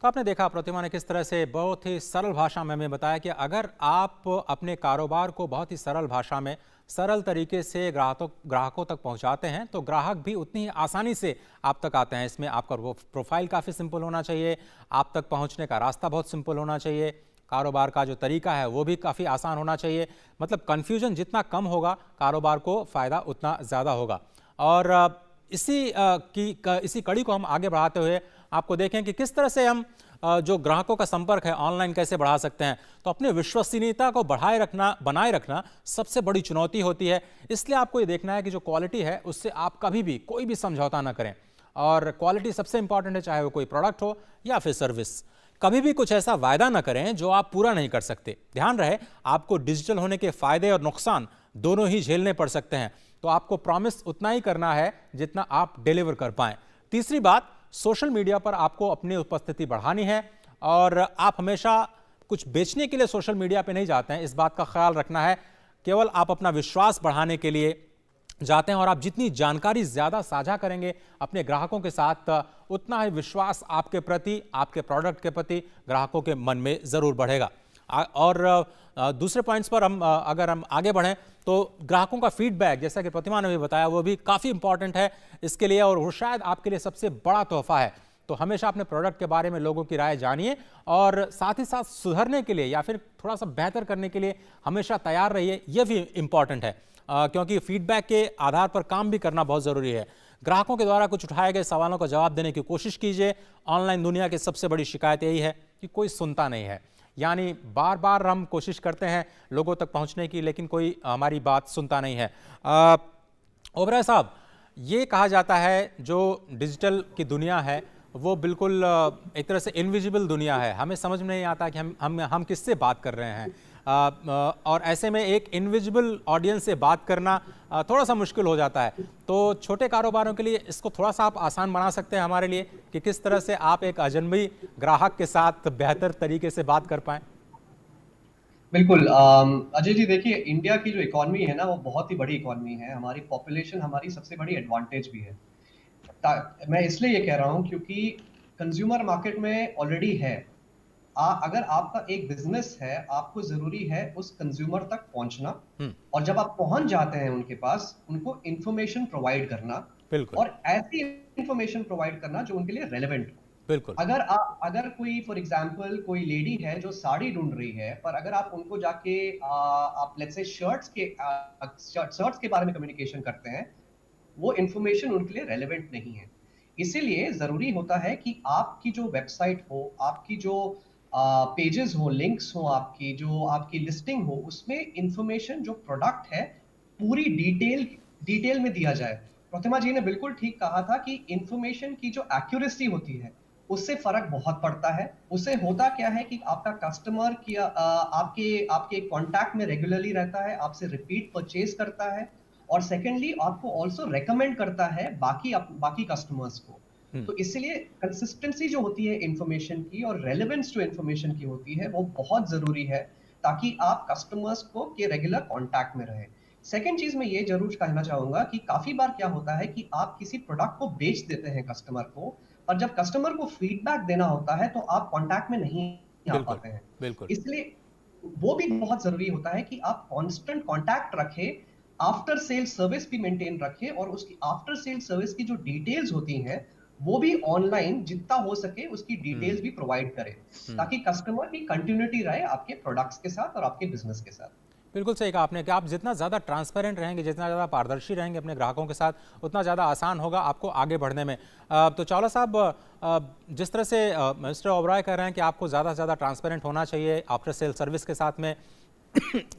तो आपने देखा प्रतिमा ने किस तरह से बहुत ही सरल भाषा में हमें बताया कि अगर आप अपने कारोबार को बहुत ही सरल भाषा में, सरल तरीके से ग्राहकों तक पहुंचाते हैं तो ग्राहक भी उतनी ही आसानी से आप तक आते हैं। इसमें आपका वो प्रोफाइल काफ़ी सिंपल होना चाहिए, आप तक पहुंचने का रास्ता बहुत सिंपल होना चाहिए, कारोबार का जो तरीका है वो भी काफ़ी आसान होना चाहिए। मतलब कन्फ्यूजन जितना कम होगा, कारोबार को फ़ायदा उतना ज़्यादा होगा। और इसी कड़ी को हम आगे बढ़ाते हुए आपको देखें कि किस तरह से हम जो ग्राहकों का संपर्क है ऑनलाइन कैसे बढ़ा सकते हैं। तो अपने विश्वसनीयता को बनाए रखना सबसे बड़ी चुनौती होती है। इसलिए आपको ये देखना है कि जो क्वालिटी है उससे आप कभी भी कोई भी समझौता ना करें। और क्वालिटी सबसे इंपॉर्टेंट है, चाहे वो कोई प्रोडक्ट हो या फिर सर्विस। कभी भी कुछ ऐसा वायदा ना करें जो आप पूरा नहीं कर सकते। ध्यान रहे, आपको डिजिटल होने के फायदे और नुकसान दोनों ही झेलने पड़ सकते हैं। तो आपको प्रॉमिस उतना ही करना है जितना आप डिलीवर कर पाएं। तीसरी बात, सोशल मीडिया पर आपको अपनी उपस्थिति बढ़ानी है और आप हमेशा कुछ बेचने के लिए सोशल मीडिया पे नहीं जाते हैं। इस बात का ख्याल रखना है, केवल आप अपना विश्वास बढ़ाने के लिए जाते हैं। और आप जितनी जानकारी ज़्यादा साझा करेंगे अपने ग्राहकों के साथ, उतना ही विश्वास आपके प्रति, आपके प्रोडक्ट के प्रति ग्राहकों के मन में ज़रूर बढ़ेगा। और दूसरे पॉइंट्स पर अगर हम आगे बढ़ें तो ग्राहकों का फीडबैक, जैसा कि प्रतिमा ने भी बताया, वो भी काफ़ी इंपॉर्टेंट है इसके लिए और वो शायद आपके लिए सबसे बड़ा तोहफा है। तो हमेशा अपने प्रोडक्ट के बारे में लोगों की राय जानिए और साथ ही साथ सुधरने के लिए या फिर थोड़ा सा बेहतर करने के लिए हमेशा तैयार रहिए। यह भी इम्पॉर्टेंट है क्योंकि फीडबैक के आधार पर काम भी करना बहुत ज़रूरी है। ग्राहकों के द्वारा कुछ उठाए गए सवालों का जवाब देने की कोशिश कीजिए। ऑनलाइन दुनिया की सबसे बड़ी शिकायत यही है कि कोई सुनता नहीं है। यानी बार बार हम कोशिश करते हैं लोगों तक पहुंचने की, लेकिन कोई हमारी बात सुनता नहीं है। ओबराय साहब, ये कहा जाता है जो डिजिटल की दुनिया है वो बिल्कुल एक तरह से इनविजिबल दुनिया है। हमें समझ में नहीं आता कि हम किससे बात कर रहे हैं। और ऐसे में एक इनविजिबल ऑडियंस से बात करना थोड़ा सा मुश्किल हो जाता है। तो छोटे कारोबारों के लिए इसको थोड़ा सा आप आसान बना सकते हैं हमारे लिए कि किस तरह से आप एक अजनबी ग्राहक के साथ बेहतर तरीके से बात कर पाएं। बिल्कुल अजय जी, देखिए इंडिया की जो इकॉनमी है ना, वो बहुत ही बड़ी इकॉनमी है। हमारी पॉपुलेशन हमारी सबसे बड़ी एडवांटेज भी है। मैं इसलिए ये कह रहा हूँ क्योंकि कंज्यूमर मार्केट में ऑलरेडी है। अगर आपका एक बिजनेस है, आपको जरूरी है उस कंज्यूमर तक पहुंचना, और जब आप पहुंच जाते हैं उनके पास, उनको इंफॉर्मेशन प्रोवाइड करना, और ऐसी इंफॉर्मेशन प्रोवाइड करना जो उनके लिए रेलेवेंट हो। बिल्कुल। अगर कोई फॉर एग्जांपल कोई लेडी है जो साड़ी ढूंढ रही है, पर अगर आप उनको जाके आप लेट्स से शर्ट्स के बारे में कम्युनिकेशन करते हैं, वो इंफॉर्मेशन उनके लिए रेलेवेंट नहीं है। इसीलिए जरूरी होता है कि आपकी जो वेबसाइट हो, आपकी जो पेजेस हो, लिंक्स हो, आपकी लिस्टिंग हो, उसमें इंफॉर्मेशन जो प्रोडक्ट है पूरी डिटेल में दिया जाए। प्रतिमा जी ने बिल्कुल ठीक कहा था कि इंफॉर्मेशन की जो एक्यूरेसी होती है उससे फर्क बहुत पड़ता है। उससे होता क्या है कि आपका कस्टमर की आपके कांटेक्ट में रेगुलरली रहता है, आपसे रिपीट परचेज करता है, और सेकेंडली आपको ऑल्सो रेकमेंड करता है बाकी कस्टमर्स को। तो इसलिए कंसिस्टेंसी जो होती है इंफॉर्मेशन की और रेलेवेंस जो इंफॉर्मेशन की होती है वो बहुत जरूरी है, ताकि आप कस्टमर्स को के रेगुलर कांटेक्ट में रहे। सेकेंड चीज मैं ये जरूर कहना चाहूंगा कि काफी बार क्या होता है कि आप किसी प्रोडक्ट को बेच देते हैं कस्टमर को, और जब कस्टमर को फीडबैक देना होता है तो आप कांटेक्ट में नहीं आ पाते हैं। बिल्कुल। इसलिए वो भी बहुत जरूरी होता है कि आप कांस्टेंट कांटेक्ट रखें, आफ्टर सेल सर्विस भी मेंटेन रखें, और उसकी आफ्टर सेल सर्विस की जो डिटेल्स होती हैं वो भी ऑनलाइन जितना हो सके उसकी डिटेल्स भी प्रोवाइड करें, ताकि कस्टमर की कंटिन्यूटी रहे आपके प्रोडक्ट्स के साथ और आपके बिजनेस के साथ। बिल्कुल सही कहा आपने कि आप जितना ज़्यादा ट्रांसपेरेंट रहेंगे, जितना ज़्यादा पारदर्शी रहेंगे अपने ग्राहकों के साथ, उतना ज़्यादा आसान होगा आपको आगे बढ़ने में। तो चावला साहब, जिस तरह से मिस्टर ओबराय कह रहे हैं कि आपको ज़्यादा से ज़्यादा ट्रांसपेरेंट होना चाहिए आफ्टर सेल सर्विस के साथ में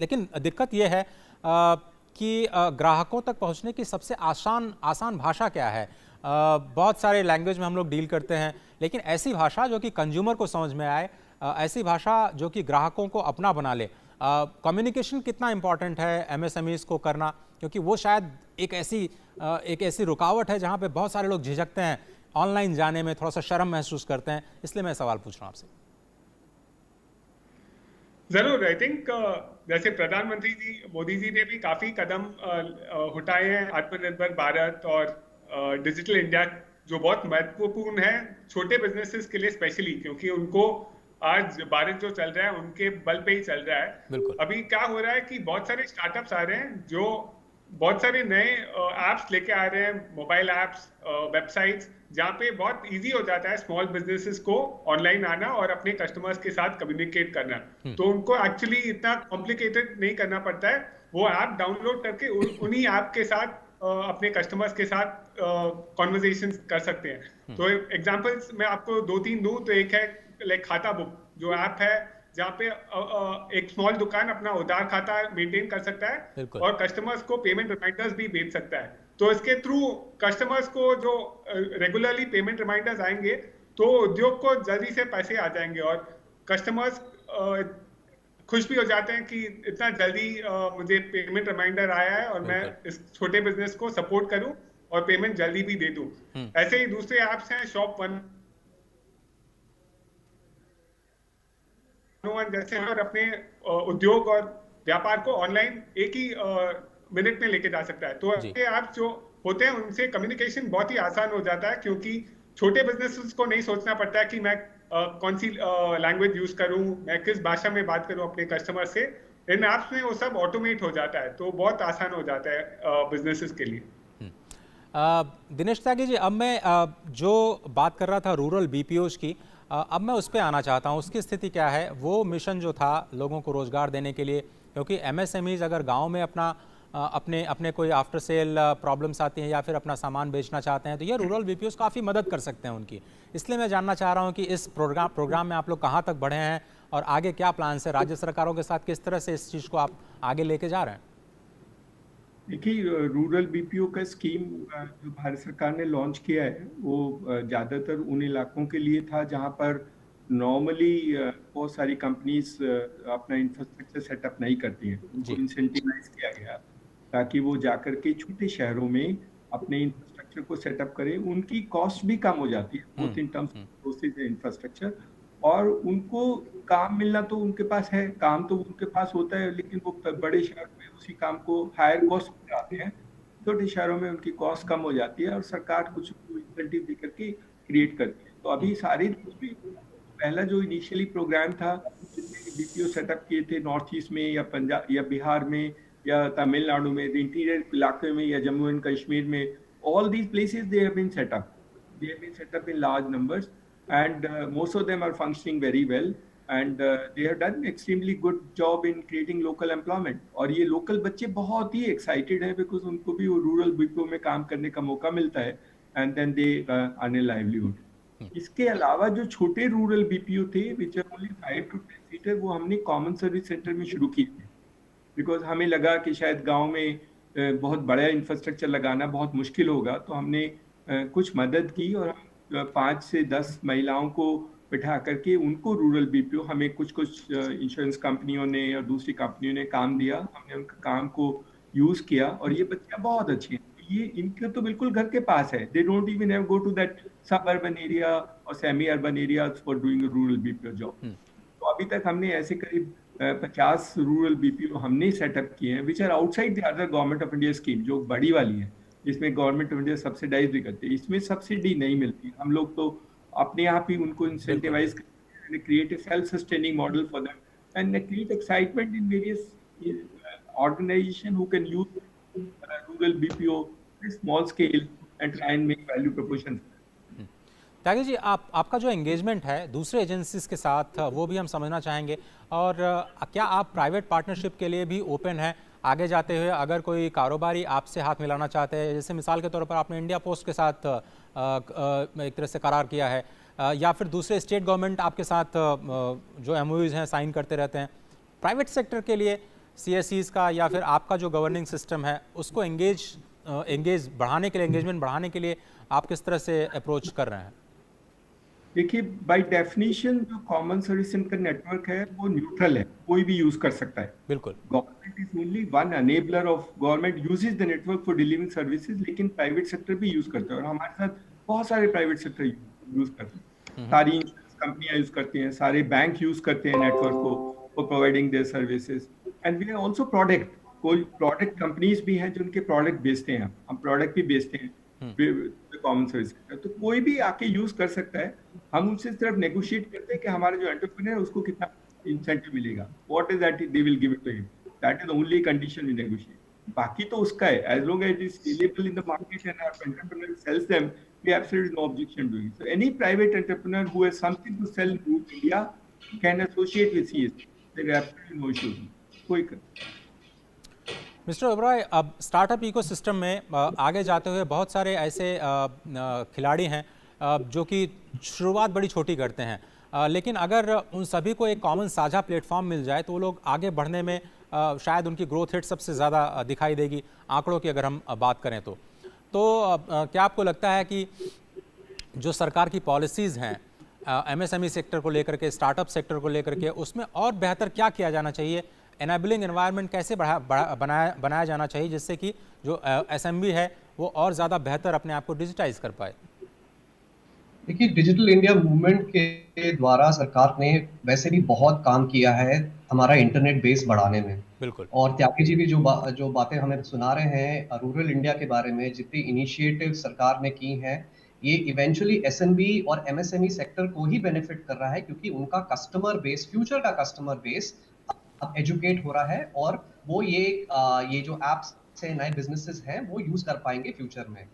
लेकिन दिक्कत ये है कि ग्राहकों तक पहुँचने की सबसे आसान भाषा क्या है? बहुत सारे लैंग्वेज में हम लोग डील करते हैं, लेकिन ऐसी भाषा जो कि कंज्यूमर को समझ में आए, ऐसी भाषा जो कि ग्राहकों को अपना बना ले, कम्युनिकेशन कितना इम्पॉर्टेंट है एमएसएमईज को करना, क्योंकि वो शायद एक ऐसी रुकावट है जहाँ पे बहुत सारे लोग झिझकते हैं, ऑनलाइन जाने में थोड़ा सा शर्म महसूस करते हैं, इसलिए मैं सवाल पूछ रहा हूँ आपसे। जरूर, आई थिंक जैसे प्रधानमंत्री जी मोदी जी ने भी काफी कदम उठाए हैं आत्मनिर्भर भारत और डिजिटल इंडिया, जो बहुत महत्वपूर्ण है छोटे बिजनेसेस के लिए स्पेशली, क्योंकि उनको आज भारत जो चल रहा है उनके बल पे ही चल रहा है। बिल्कुल। अभी क्या हो रहा है कि बहुत सारे स्टार्टअप्स आ रहे हैं जो बहुत सारे नए एप्स लेके आ रहे हैं, मोबाइल एप्स, वेबसाइट्स, जहाँ पे बहुत इजी हो जाता है स्मॉल बिजनेसेस को ऑनलाइन आना और अपने कस्टमर्स के साथ कम्युनिकेट करना। तो उनको एक्चुअली इतना कॉम्प्लिकेटेड नहीं करना पड़ता है, वो ऐप डाउनलोड करके उन्हीं ऐप के साथ अपने कस्टमर्स के साथ कॉन्वर्सेशन कर सकते हैं। तो एग्जांपल्स मैं आपको 2-3 दूं तो एक है लाइक खाता बुक, जो ऐप है जहाँ पे एक स्मॉल दुकान अपना उधार खाता मेंटेन कर सकता है और कस्टमर्स को पेमेंट रिमाइंडर्स भी भेज सकता है। तो इसके थ्रू कस्टमर्स को जो रेगुलरली पेमेंट रिमाइंडर्स आएंगे तो उद्योग को जल्दी से पैसे आ जाएंगे और कस्टमर्स खुश भी हो जाते हैं कि इतना जल्दी मुझे पेमेंट रिमाइंडर आया है और मैं इस छोटे बिजनेस को सपोर्ट करूं और पेमेंट जल्दी भी दे दूं। ऐसे ही दूसरे ऐप्स हैं शॉप1 जैसे, और अपने उद्योग और व्यापार को ऑनलाइन एक ही मिनट में लेके जा सकता है। तो ऐसे ऐप्स जो होते हैं उनसे कम्युनिकेशन बहुत ही आसान हो जाता है, क्योंकि छोटे बिजनेसेस को नहीं सोचना पड़ता है कि मैं कौन सी लैंग्वेज यूज करूं, मैं किस भाषा में बात करूं अपने कस्टमर से। इन ऐप्स में वो सब ऑटोमेट हो जाता है, तो बहुत आसान हो जाता है बिजनेसेस के लिए। दिनेश त्यागी जी, अब मैं जो बात कर रहा था रूरल बीपीओज की, अब मैं उस पर आना चाहता हूँ। उसकी स्थिति क्या है? वो मिशन जो था लोगों को रोजगार देने के लिए, क्योंकि एमएसएमईज अगर गांव में अपने कोई आफ्टर सेल प्रॉब्लम्स आती हैं या फिर अपना सामान बेचना चाहते हैं, तो ये रूरल बीपीओज काफ़ी मदद कर सकते हैं उनकी। इसलिए मैं जानना चाह रहा हूँ कि इस प्रोग्राम में आप लोग कहाँ तक बढ़े हैं और आगे क्या प्लान्स है? राज्य सरकारों के साथ किस तरह से इस चीज़ को आप आगे लेके जा रहे हैं? देखिए, रूरल बीपीओ का स्कीम जो भारत सरकार ने लॉन्च किया है वो ज़्यादातर उन इलाकों के लिए था जहाँ पर नॉर्मली बहुत सारी कंपनीज अपना इंफ्रास्ट्रक्चर सेटअप नहीं करती हैं। उनको इंसेंटिवाइज किया गया ताकि वो जाकर के छोटे शहरों में अपने इंफ्रास्ट्रक्चर को सेटअप करें। उनकी कॉस्ट भी कम हो जाती है both in terms of resources and infrastructure, और उनको काम मिलना तो उनके पास है, काम तो उनके पास होता है, लेकिन वो बड़े शहर में उसी काम को हायर कॉस्ट में आते हैं। छोटे शहरों में उनकी कॉस्ट कम हो जाती है और सरकार कुछ इंसेंटिव दे करके क्रिएट करती है। तो अभी सारे पहला जो इनिशियली प्रोग्राम था जिसमें बीपीओ सेटअप किए थे नॉर्थ ईस्ट में या पंजाब या बिहार में या तमिलनाडु में, इंटीरियर इलाके में या जम्मू एंड कश्मीर में, all these places they have been set up in large numbers and most of them are functioning very well and they have done extremely good job in creating local employment। और ये local बच्चे बहुत ही excited हैं because उनको भी वो rural BPO में काम करने का मौका मिलता है and then they earn a livelihood। इसके अलावा जो छोटे रूरल बीपीओ थे which are only 5 to 10 seater, वो हमने कॉमन सर्विस सेंटर में शुरू किए थे बिकॉज हमें लगा कि शायद गाँव में बहुत बड़ा इंफ्रास्ट्रक्चर लगाना बहुत मुश्किल होगा। तो हमने कुछ मदद की और 5 से 10 महिलाओं को बिठा करके उनको रूरल बीपीओ, हमें कुछ इंश्योरेंस कंपनियों ने और दूसरी कंपनियों ने काम दिया, हमने उनके काम को यूज किया और ये बच्चियां बहुत अच्छी हैं। ये इनके तो बिल्कुल घर के पास है, they don't even have go to that suburban area और semi urban areas for doing rural BPO job. तो अभी तक हमने ऐसे करीब 50 रूरल बीपीओ हमने सेटअप किए हैं which are outside the other government of India scheme, जो बड़ी वाली है जिसमें गवर्नमेंट ऑफ इंडिया सब्सिडाइज भी करती है। इसमें सब्सिडी नहीं मिलती, हम लोग तो अपने आप ही उनको इंसेंटिवाइज करते हैं, create a self sustaining model for that and create excitement in various organisation who can use rural BPO small scale and try and make value proportion. Tyagi ji, आपका जो एंगेजमेंट है दूसरे एजेंसीज के साथ वो भी हम समझना चाहेंगे, और क्या आप प्राइवेट पार्टनरशिप के लिए भी ओपन है आगे जाते हुए? अगर कोई कारोबारी आपसे हाथ मिलाना चाहते हैं, जैसे मिसाल के तौर पर आपने इंडिया पोस्ट के साथ एक तरह से करार किया है, या फिर दूसरे स्टेट गवर्नमेंट आपके साथ जो एमओयूज हैं साइन करते रहते हैं, प्राइवेट सेक्टर के लिए सीएससीज का या फिर आपका जो गवर्निंग सिस्टम है उसको एंगेजमेंट बढ़ाने के लिए आप किस तरह से अप्रोच कर रहे हैं? देखिए, बाय डेफिनेशन जो कॉमन सर्विस सेंटर नेटवर्क है वो न्यूट्रल है, कोई भी यूज कर सकता है। बिल्कुल। Government is only one enabler of, government uses the network for delivering services, लेकिन प्राइवेट सेक्टर भी यूज करता है और हमारे साथ बहुत सारे प्राइवेट सेक्टर यूज करते हैं। सारी इंश्योरेंस कंपनियां यूज करती हैं, सारे बैंक यूज करते हैं नेटवर्क को for providing their services. And we are also product, कोई प्रोडक्ट कंपनीज भी हैं जो उनके प्रोडक्ट बेचते हैं, हम प्रोडक्ट भी बेचते हैं कॉमन सर्विस सेक्टर, तो कोई भी आके यूज कर सकता है। हम उनसे सिर्फ नेगोशिएट करते हैं कि हमारा जो एंटरप्रेन्योर है उसको कितना इंसेंटिव मिलेगा, what is that they will give it to him, that is the only condition we negotiate. बाकी तो उसका है, as long as it is scalable in the market and our entrepreneur sells them, we have absolutely no objection doing it. So any private entrepreneur who has something to sell in India can associate with CSC. There are absolutely no issues. कोई mister Oberoi, अब startup ecosystem में आगे जाते हुए बहुत सारे ऐसे खिलाड़ी हैं जो कि शुरुआत बड़ी छोटी करते हैं, लेकिन अगर उन सभी को एक कॉमन साझा प्लेटफॉर्म मिल जाए तो वो लोग आगे बढ़ने में शायद उनकी ग्रोथ रेट सबसे ज़्यादा दिखाई देगी, आंकड़ों की अगर हम बात करें तो। क्या आपको लगता है कि जो सरकार की पॉलिसीज़ हैं एमएसएमई सेक्टर को लेकर के, स्टार्टअप सेक्टर को लेकर के, उसमें और बेहतर क्या किया जाना चाहिए? एनेबलिंग एनवायरनमेंट कैसे बनाया जाना चाहिए जिससे कि जो एसएमई है वो और ज़्यादा बेहतर अपने आप को डिजिटाइज कर पाए? देखिए, डिजिटल इंडिया मूवमेंट के द्वारा सरकार ने वैसे भी बहुत काम किया है हमारा इंटरनेट बेस बढ़ाने में। बिल्कुल। और त्यागी जी भी जो बातें हमें सुना रहे हैं रूरल इंडिया के बारे में, जितनी इनिशिएटिव सरकार ने की हैं, ये इवेंचुअली एसएमबी और एमएसएमई सेक्टर को ही बेनिफिट कर रहा है, क्योंकि उनका कस्टमर बेस, फ्यूचर का कस्टमर बेस अब एजुकेट हो रहा है और वो ये जो एप्स से नए बिजनेसेस हैं वो यूज कर पाएंगे फ्यूचर में।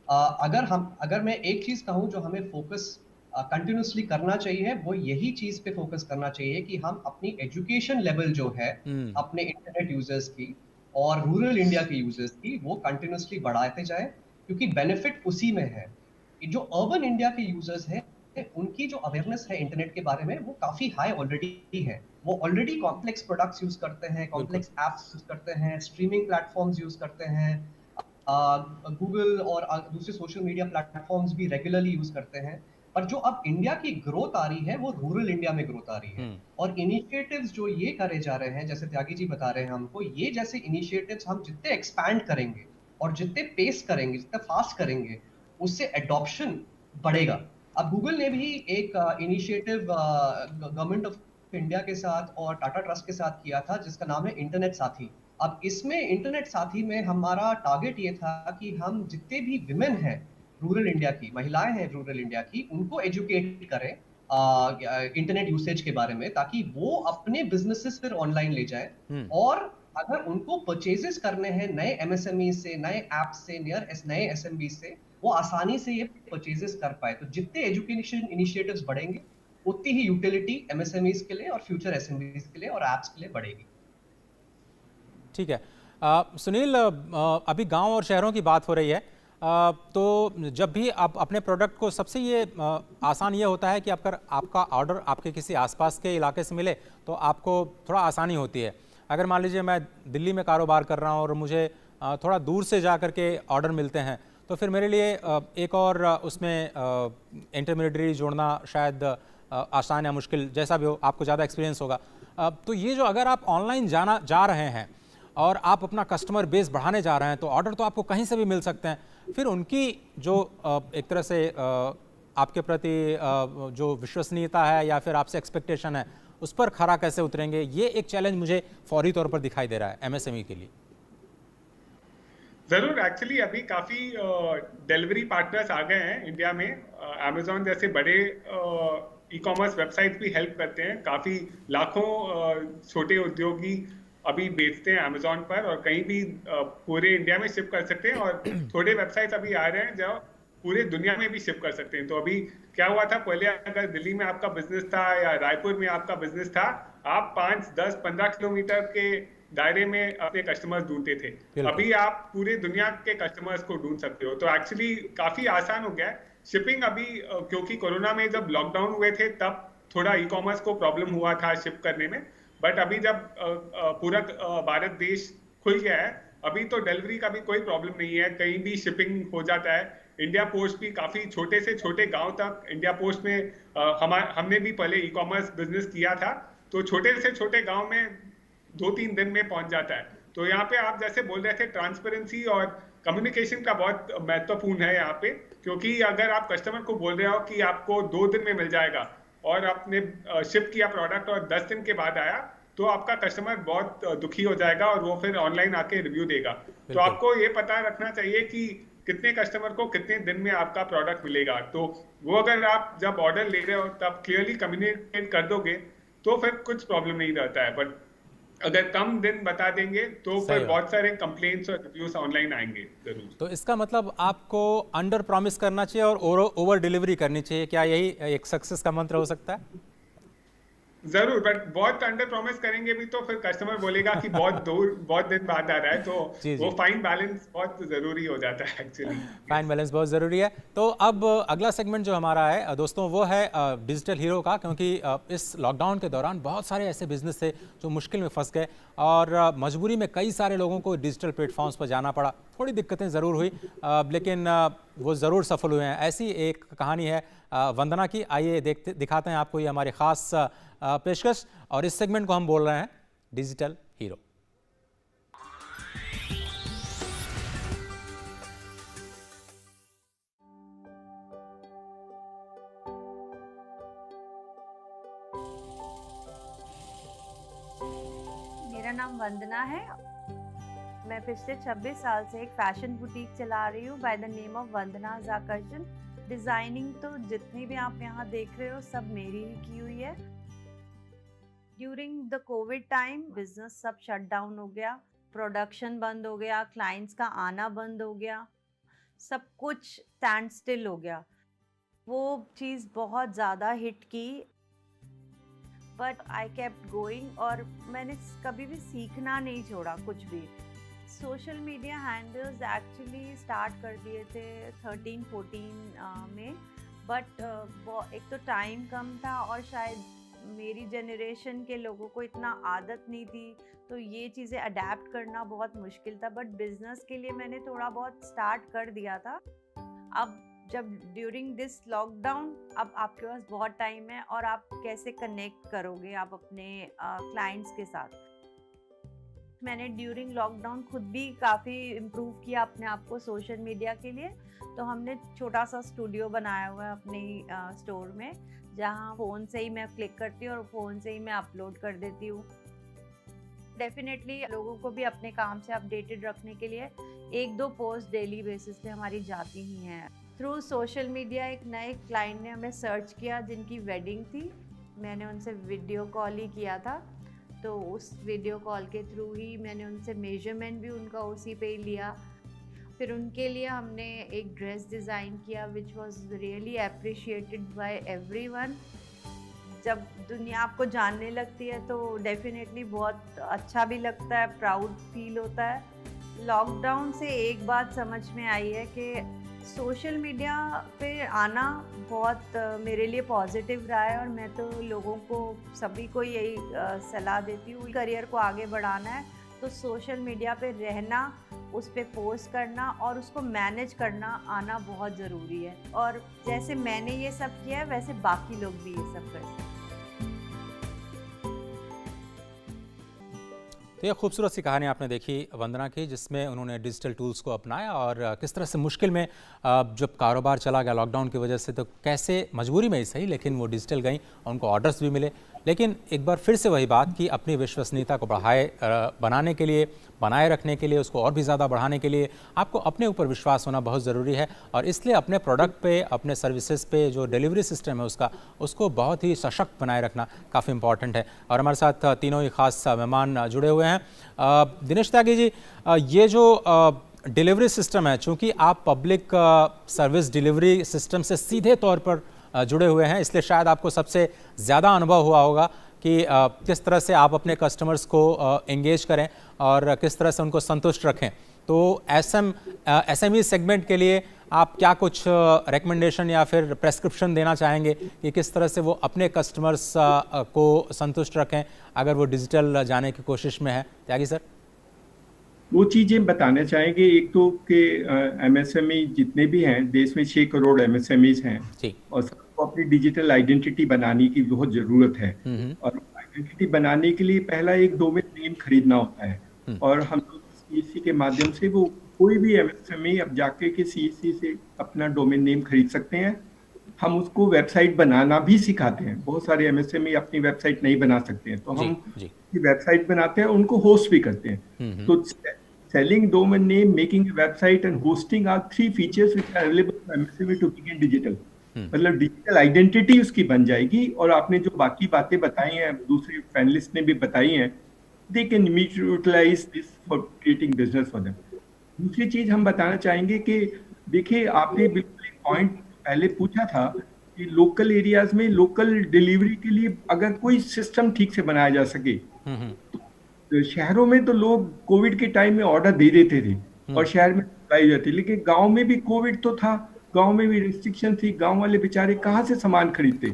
अगर मैं एक चीज कहूँ जो हमें फोकस कंटिन्यूसली करना चाहिए, वो यही चीज पे फोकस करना चाहिए कि हम अपनी एजुकेशन लेवल जो है अपने इंटरनेट यूजर्स की और रूरल इंडिया के यूजर्स की, वो कंटिन्यूसली बढ़ाते जाए, क्योंकि बेनिफिट उसी में है। जो अर्बन इंडिया के यूजर्स हैं उनकी जो अवेयरनेस है इंटरनेट के बारे में वो काफी हाई ऑलरेडी है। वो ऑलरेडी कॉम्प्लेक्स प्रोडक्ट्स यूज करते हैं, कॉम्प्लेक्स एप्स यूज करते हैं, स्ट्रीमिंग प्लेटफॉर्म्स यूज करते हैं, गूगल और दूसरे सोशल मीडिया प्लेटफॉर्म्स भी रेगुलरली यूज करते हैं। पर जो अब इंडिया की ग्रोथ आ रही है वो रूरल इंडिया में ग्रोथ आ रही है। और इनिशिएटिव्स जो ये करे जा रहे हैं, जैसे त्यागी जी बता रहे हैं हमको, ये जैसे इनिशिएटिव्स हम जितने एक्सपैंड करेंगे और जितने पेस करेंगे, जितने फास्ट करेंगे, उससे एडॉप्शन बढ़ेगा। अब गूगल ने भी एक इनिशिएटिव गवर्नमेंट ऑफ इंडिया के साथ और टाटा ट्रस्ट के साथ किया था जिसका नाम है इंटरनेट साथी। अब इसमें इंटरनेट साथी में हमारा टारगेट ये था कि हम जितने भी विमेन हैं रूरल इंडिया की, महिलाएं हैं रूरल इंडिया की, उनको एजुकेट करें इंटरनेट यूसेज के बारे में, ताकि वो अपने बिजनेसेस फिर ऑनलाइन ले जाए। और अगर उनको परचेजेस करने हैं नए एमएसएमई से, नए ऐप से, नए एसएमबी से, वो आसानी से ये परचेजेस कर पाए। तो जितने एजुकेशन इनिशिएटिव्स बढ़ेंगे उतनी ही यूटिलिटी एमएसएमईज के लिए और फ्यूचर एसएमबीज के लिए और एप्स के लिए बढ़ेगी। ठीक है। सुनील, अभी गांव और शहरों की बात हो रही है, तो जब भी आप अपने प्रोडक्ट को, सबसे ये आसान ये होता है कि आपका ऑर्डर आपके किसी आसपास के इलाके से मिले तो आपको थोड़ा आसानी होती है। अगर मान लीजिए मैं दिल्ली में कारोबार कर रहा हूँ और मुझे थोड़ा दूर से जा कर के ऑर्डर मिलते हैं, तो फिर मेरे लिए एक और उसमें इंटरमीडिएटरी जोड़ना शायद आसान या मुश्किल, जैसा भी हो, आपको ज़्यादा एक्सपीरियंस होगा। तो ये जो अगर आप ऑनलाइन जा रहे हैं और आप अपना कस्टमर बेस बढ़ाने जा रहे हैं, तो ऑर्डर तो आपको कहीं से भी मिल सकते हैं, फिर उनकी जो एक तरह से आपके प्रति जो विश्वसनीयता है या फिर आपसे एक्सपेक्टेशन है, उस पर खरा कैसे उतरेंगे? ये एक चैलेंज मुझे फौरी तौर पर दिखाई दे रहा है एमएसएमई के लिए। जरूर, एक्चुअली अभी काफी डिलीवरी पार्टनर्स आ गए हैं इंडिया में। अमेजोन जैसे बड़े ई कॉमर्स वेबसाइट भी हेल्प करते हैं। काफी लाखों छोटे उद्योगी अभी बेचते हैं अमेजोन पर और कहीं भी पूरे इंडिया में शिप कर सकते हैं। और थोड़े वेबसाइट्स अभी आ रहे हैं जो पूरे दुनिया में भी शिप कर सकते हैं। तो अभी क्या हुआ था, पहले अगर दिल्ली में आपका बिजनेस था या रायपुर में आपका बिजनेस था, आप 5, 10, 15 किलोमीटर के दायरे में अपने कस्टमर्स ढूंढते थे। अभी आप पूरे दुनिया के कस्टमर्स को ढूंढ सकते हो। तो एक्चुअली काफी आसान हो गया है शिपिंग। अभी क्योंकि कोरोना में जब लॉकडाउन हुए थे तब थोड़ा ई कॉमर्स को प्रॉब्लम हुआ था शिप करने में, बट अभी जब पूरा भारत देश खुल गया है, अभी तो डिलीवरी का भी कोई प्रॉब्लम नहीं है, कहीं भी शिपिंग हो जाता है। इंडिया पोस्ट भी काफी छोटे से छोटे गांव तक, इंडिया पोस्ट में हमने भी पहले ई कॉमर्स बिजनेस किया था, तो छोटे से छोटे गांव में 2-3 दिन में पहुंच जाता है। तो यहाँ पे आप जैसे बोल रहे थे, ट्रांसपेरेंसी और कम्युनिकेशन का बहुत महत्वपूर्ण है यहाँ पे, क्योंकि अगर आप कस्टमर को बोल रहे हो कि आपको 2 दिन में मिल जाएगा और आपने शिप किया प्रोडक्ट और 10 दिन के बाद आया, तो आपका कस्टमर बहुत दुखी हो जाएगा और वो फिर ऑनलाइन आके रिव्यू देगा। तो आपको ये पता रखना चाहिए कि कितने कस्टमर को कितने दिन में आपका प्रोडक्ट मिलेगा। तो वो अगर आप जब ऑर्डर ले रहे हो तब क्लियरली कम्युनिकेट कर दोगे तो फिर कुछ प्रॉब्लम नहीं रहता है। बट अगर कम दिन बता देंगे तो फिर बहुत सारे कंप्लेंट्स और रिव्यूज ऑनलाइन आएंगे जरूर। तो इसका मतलब आपको अंडर प्रॉमिस करना चाहिए और ओवर डिलीवरी करनी चाहिए, क्या यही एक सक्सेस का मंत्र हो सकता है? जरूर, बट बहुत अंडर प्रॉमिस करेंगे भी तो फिर कस्टमर बोलेगा कि बहुत दिन बाद आ रहा है, तो वो फाइन बैलेंस बहुत जरूरी हो जाता है एक्चुअली। फाइन बैलेंस बहुत ज़रूरी है। तो अब अगला सेगमेंट जो हमारा है दोस्तों, वो है डिजिटल हीरो का, क्योंकि इस लॉकडाउन के दौरान बहुत सारे ऐसे बिजनेस थे जो मुश्किल में फंस गए और मजबूरी में कई सारे लोगों को डिजिटल प्लेटफॉर्म्स पर जाना पड़ा। थोड़ी दिक्कतें ज़रूर हुई लेकिन वो ज़रूर सफल हुए हैं। ऐसी एक कहानी है वंदना की, आइए दिखाते हैं आपको ये हमारी ख़ास पेशकश, और इस सेगमेंट को हम बोल रहे हैं डिजिटल हीरो। मेरा नाम वंदना है। मैं पिछले 26 साल से एक फैशन बुटीक चला रही हूँ बाय द नेम ऑफ वंदना आकर्षण। डिज़ाइनिंग तो जितनी भी आप यहाँ देख रहे हो सब मेरी ही की हुई है। During the Covid time business सब शट डाउन हो गया, प्रोडक्शन बंद हो गया, क्लाइंट्स का आना बंद हो गया, सब कुछ स्टैंड स्टिल हो गया। वो चीज़ बहुत ज़्यादा हिट की, बट आई केप्ट गोइंग और मैंने कभी भी सीखना नहीं छोड़ा कुछ भी। Social media handles actually start कर दिए थे 13-14 में, बट एक तो टाइम कम था और शायद मेरी जनरेशन के लोगों को इतना आदत नहीं थी, तो ये चीज़ें अडेप्ट करना बहुत मुश्किल था। बट बिजनेस के लिए मैंने थोड़ा बहुत स्टार्ट कर दिया था। अब जब ड्यूरिंग दिस लॉकडाउन अब आपके पास बहुत टाइम है और आप कैसे कनेक्ट करोगे आप अपने क्लाइंट्स के साथ। मैंने ड्यूरिंग लॉकडाउन खुद भी काफ़ी इम्प्रूव किया अपने आप को सोशल मीडिया के लिए। तो हमने छोटा सा स्टूडियो बनाया हुआ है अपने स्टोर में, जहाँ फ़ोन से ही मैं क्लिक करती हूँ और फ़ोन से ही मैं अपलोड कर देती हूँ। डेफिनेटली लोगों को भी अपने काम से अपडेटेड रखने के लिए 1-2 पोस्ट डेली बेसिस पे हमारी जाती ही हैं। थ्रू सोशल मीडिया एक नए क्लाइंट ने हमें सर्च किया जिनकी वेडिंग थी। मैंने उनसे वीडियो कॉल ही किया था, तो उस वीडियो कॉल के थ्रू ही मैंने उनसे मेजरमेंट भी उनका उसी पे ही लिया। फिर उनके लिए हमने एक ड्रेस डिज़ाइन किया which was really appreciated by everyone. जब दुनिया आपको जानने लगती है तो डेफिनेटली बहुत अच्छा भी लगता है, प्राउड फील होता है। लॉकडाउन से एक बात समझ में आई है कि सोशल मीडिया पे आना बहुत मेरे लिए पॉजिटिव रहा है और मैं तो लोगों को सभी को यही सलाह देती हूँ, करियर को आगे बढ़ाना है तो सोशल मीडिया पे रहना, उस पे पोस्ट करना और उसको मैनेज करना आना बहुत ज़रूरी है। और जैसे मैंने ये सब किया है वैसे बाकी लोग भी ये सब कर सकते हैं। तो ये खूबसूरत सी कहानी आपने देखी वंदना की, जिसमें उन्होंने डिजिटल टूल्स को अपनाया और किस तरह से मुश्किल में जब कारोबार चला गया लॉकडाउन की वजह से, तो कैसे मजबूरी में ही सही लेकिन वो डिजिटल गई और उनको ऑर्डर्स भी मिले। लेकिन एक बार फिर से वही बात कि अपनी विश्वसनीयता को बनाने के लिए, बनाए रखने के लिए, उसको और भी ज़्यादा बढ़ाने के लिए आपको अपने ऊपर विश्वास होना बहुत ज़रूरी है। और इसलिए अपने प्रोडक्ट पे, अपने सर्विसेज पे जो डिलीवरी सिस्टम है उसको बहुत ही सशक्त बनाए रखना काफ़ी इंपॉर्टेंट है। और हमारे साथ तीनों ही खास मेहमान जुड़े हुए हैं। दिनेश त्यागी जी, ये जो डिलीवरी सिस्टम है, चूँकि आप पब्लिक सर्विस डिलीवरी सिस्टम से सीधे तौर पर जुड़े हुए हैं, इसलिए शायद आपको सबसे ज़्यादा अनुभव हुआ होगा कि किस तरह से आप अपने कस्टमर्स को एंगेज करें और किस तरह से उनको संतुष्ट रखें। तो एसएमई सेगमेंट के लिए आप क्या कुछ रिकमेंडेशन या फिर प्रेस्क्रिप्शन देना चाहेंगे कि किस तरह से वो अपने कस्टमर्स को संतुष्ट रखें अगर वो डिजिटल जाने की कोशिश में है? त्यागी सर। वो चीज़ें बताना चाहेंगे। एक तो कि MSME जितने भी हैं देश में 6 करोड़ MSMEs हैं जी। और सबको अपनी डिजिटल आइडेंटिटी बनाने की बहुत ज़रूरत है। और आइडेंटिटी बनाने के लिए पहला एक डोमेन नेम खरीदना होता है और हम लोग CSC के माध्यम से वो कोई भी MSME अब जाके के CSC से अपना डोमेन नेम खरीद सकते हैं। हम उसको वेबसाइट बनाना भी सिखाते हैं। बहुत सारे MSME अपनी वेबसाइट नहीं बना सकते हैं, तो हम वेबसाइट बनाते हैं, उनको होस्ट भी करते हैं। तो selling domain name, making website and hosting are 3 features which are available for MSME to begin digital. मतलब डिजिटल आइडेंटिटी उसकी बन जाएगी। और आपने जो बाकी बातें बताई हैं, दूसरे पैनलिस्ट ने भी बताई हैं, they can utilise this for creating business for them. दूसरी चीज हम बताना चाहेंगे कि देखिए, आपने बिल्कुल एक पॉइंट पहले पूछा था कि लोकल एरियाज में लोकल डिलीवरी के लिए अगर कोई सिस्टम ठीक से बनाया जा सके, तो शहरों में तो लोग कोविड के टाइम में ऑर्डर दे देते थे और शहर में सप्लाई जाती, लेकिन गांव में भी कोविड तो था, गांव में भी रिस्ट्रिक्शन थी, गांव वाले बेचारे कहाँ से सामान खरीदते।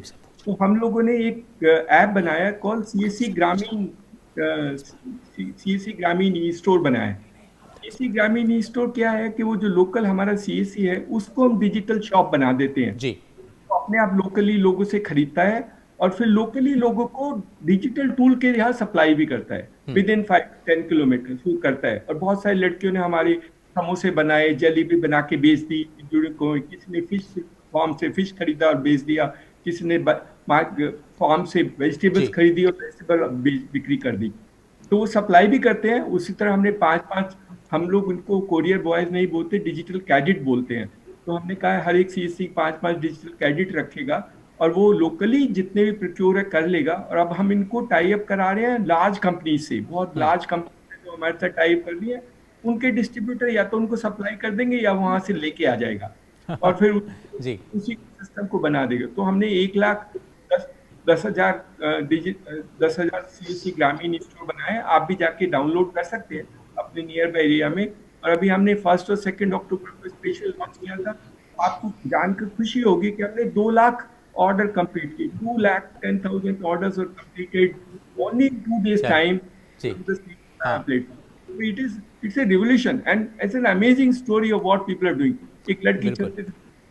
तो हम लोगों ने एक ऐप बनाया कॉल CSC ग्रामीण ई स्टोर बनाया। CSC ग्रामीण ई स्टोर क्या है कि वो जो लोकल हमारा CSC है उसको हम डिजिटल शॉप बना देते हैं जी। तो अपने आप लोकली लोगों से खरीदता है और फिर लोकली लोगों को डिजिटल टूल के यहाँ सप्लाई भी करता है, विद इन 5-10 किलोमीटर वो करता है। और बहुत सारी लड़कियों ने हमारे समोसे बनाए, जलेबी बना के बेच दी, किसी ने फिश फार्म से फिश खरीदा और बेच दिया, किसी ने फार्म से वेजिटेबल्स खरीदी और वेजिटेबल बिक्री कर दी। तो वो सप्लाई भी करते हैं। उसी तरह हमने 5-5, हम लोग उनको कोरियर बॉयज नहीं बोलते, डिजिटल कैडेट बोलते हैं। तो हमने कहा हर एक CSC 5-5 डिजिटल कैडेट रखेगा और वो लोकली जितने भी प्रोक्योर कर लेगा। और अब हम इनको टाई अप करा रहे हैं लार्ज कंपनी से, बहुत लार्ज कंपनी जो हमारे साथ टाई अप कर रही है, उनके डिस्ट्रीब्यूटर या तो उनको सप्लाई कर देंगे या वहां से लेके आ जाएगा और फिर जी उसी सिस्टम को बना देगा। तो हमने 1,10,000 CSC ग्रामीण स्टोर बनाए। आप भी जाके डाउनलोड कर सकते हैं अपने नियर बाय एरिया में। और अभी हमने 1 और 2 अक्टूबर को स्पेशल लॉन्च किया था। आपको जानकर खुशी होगी कि हमने 2 लाख ऑर्डर कंप्लीट किए, 2,10,000 ऑर्डर्स और completed only 2 days time. It's a revolution and it's an amazing story of what people are doing. एक लड़की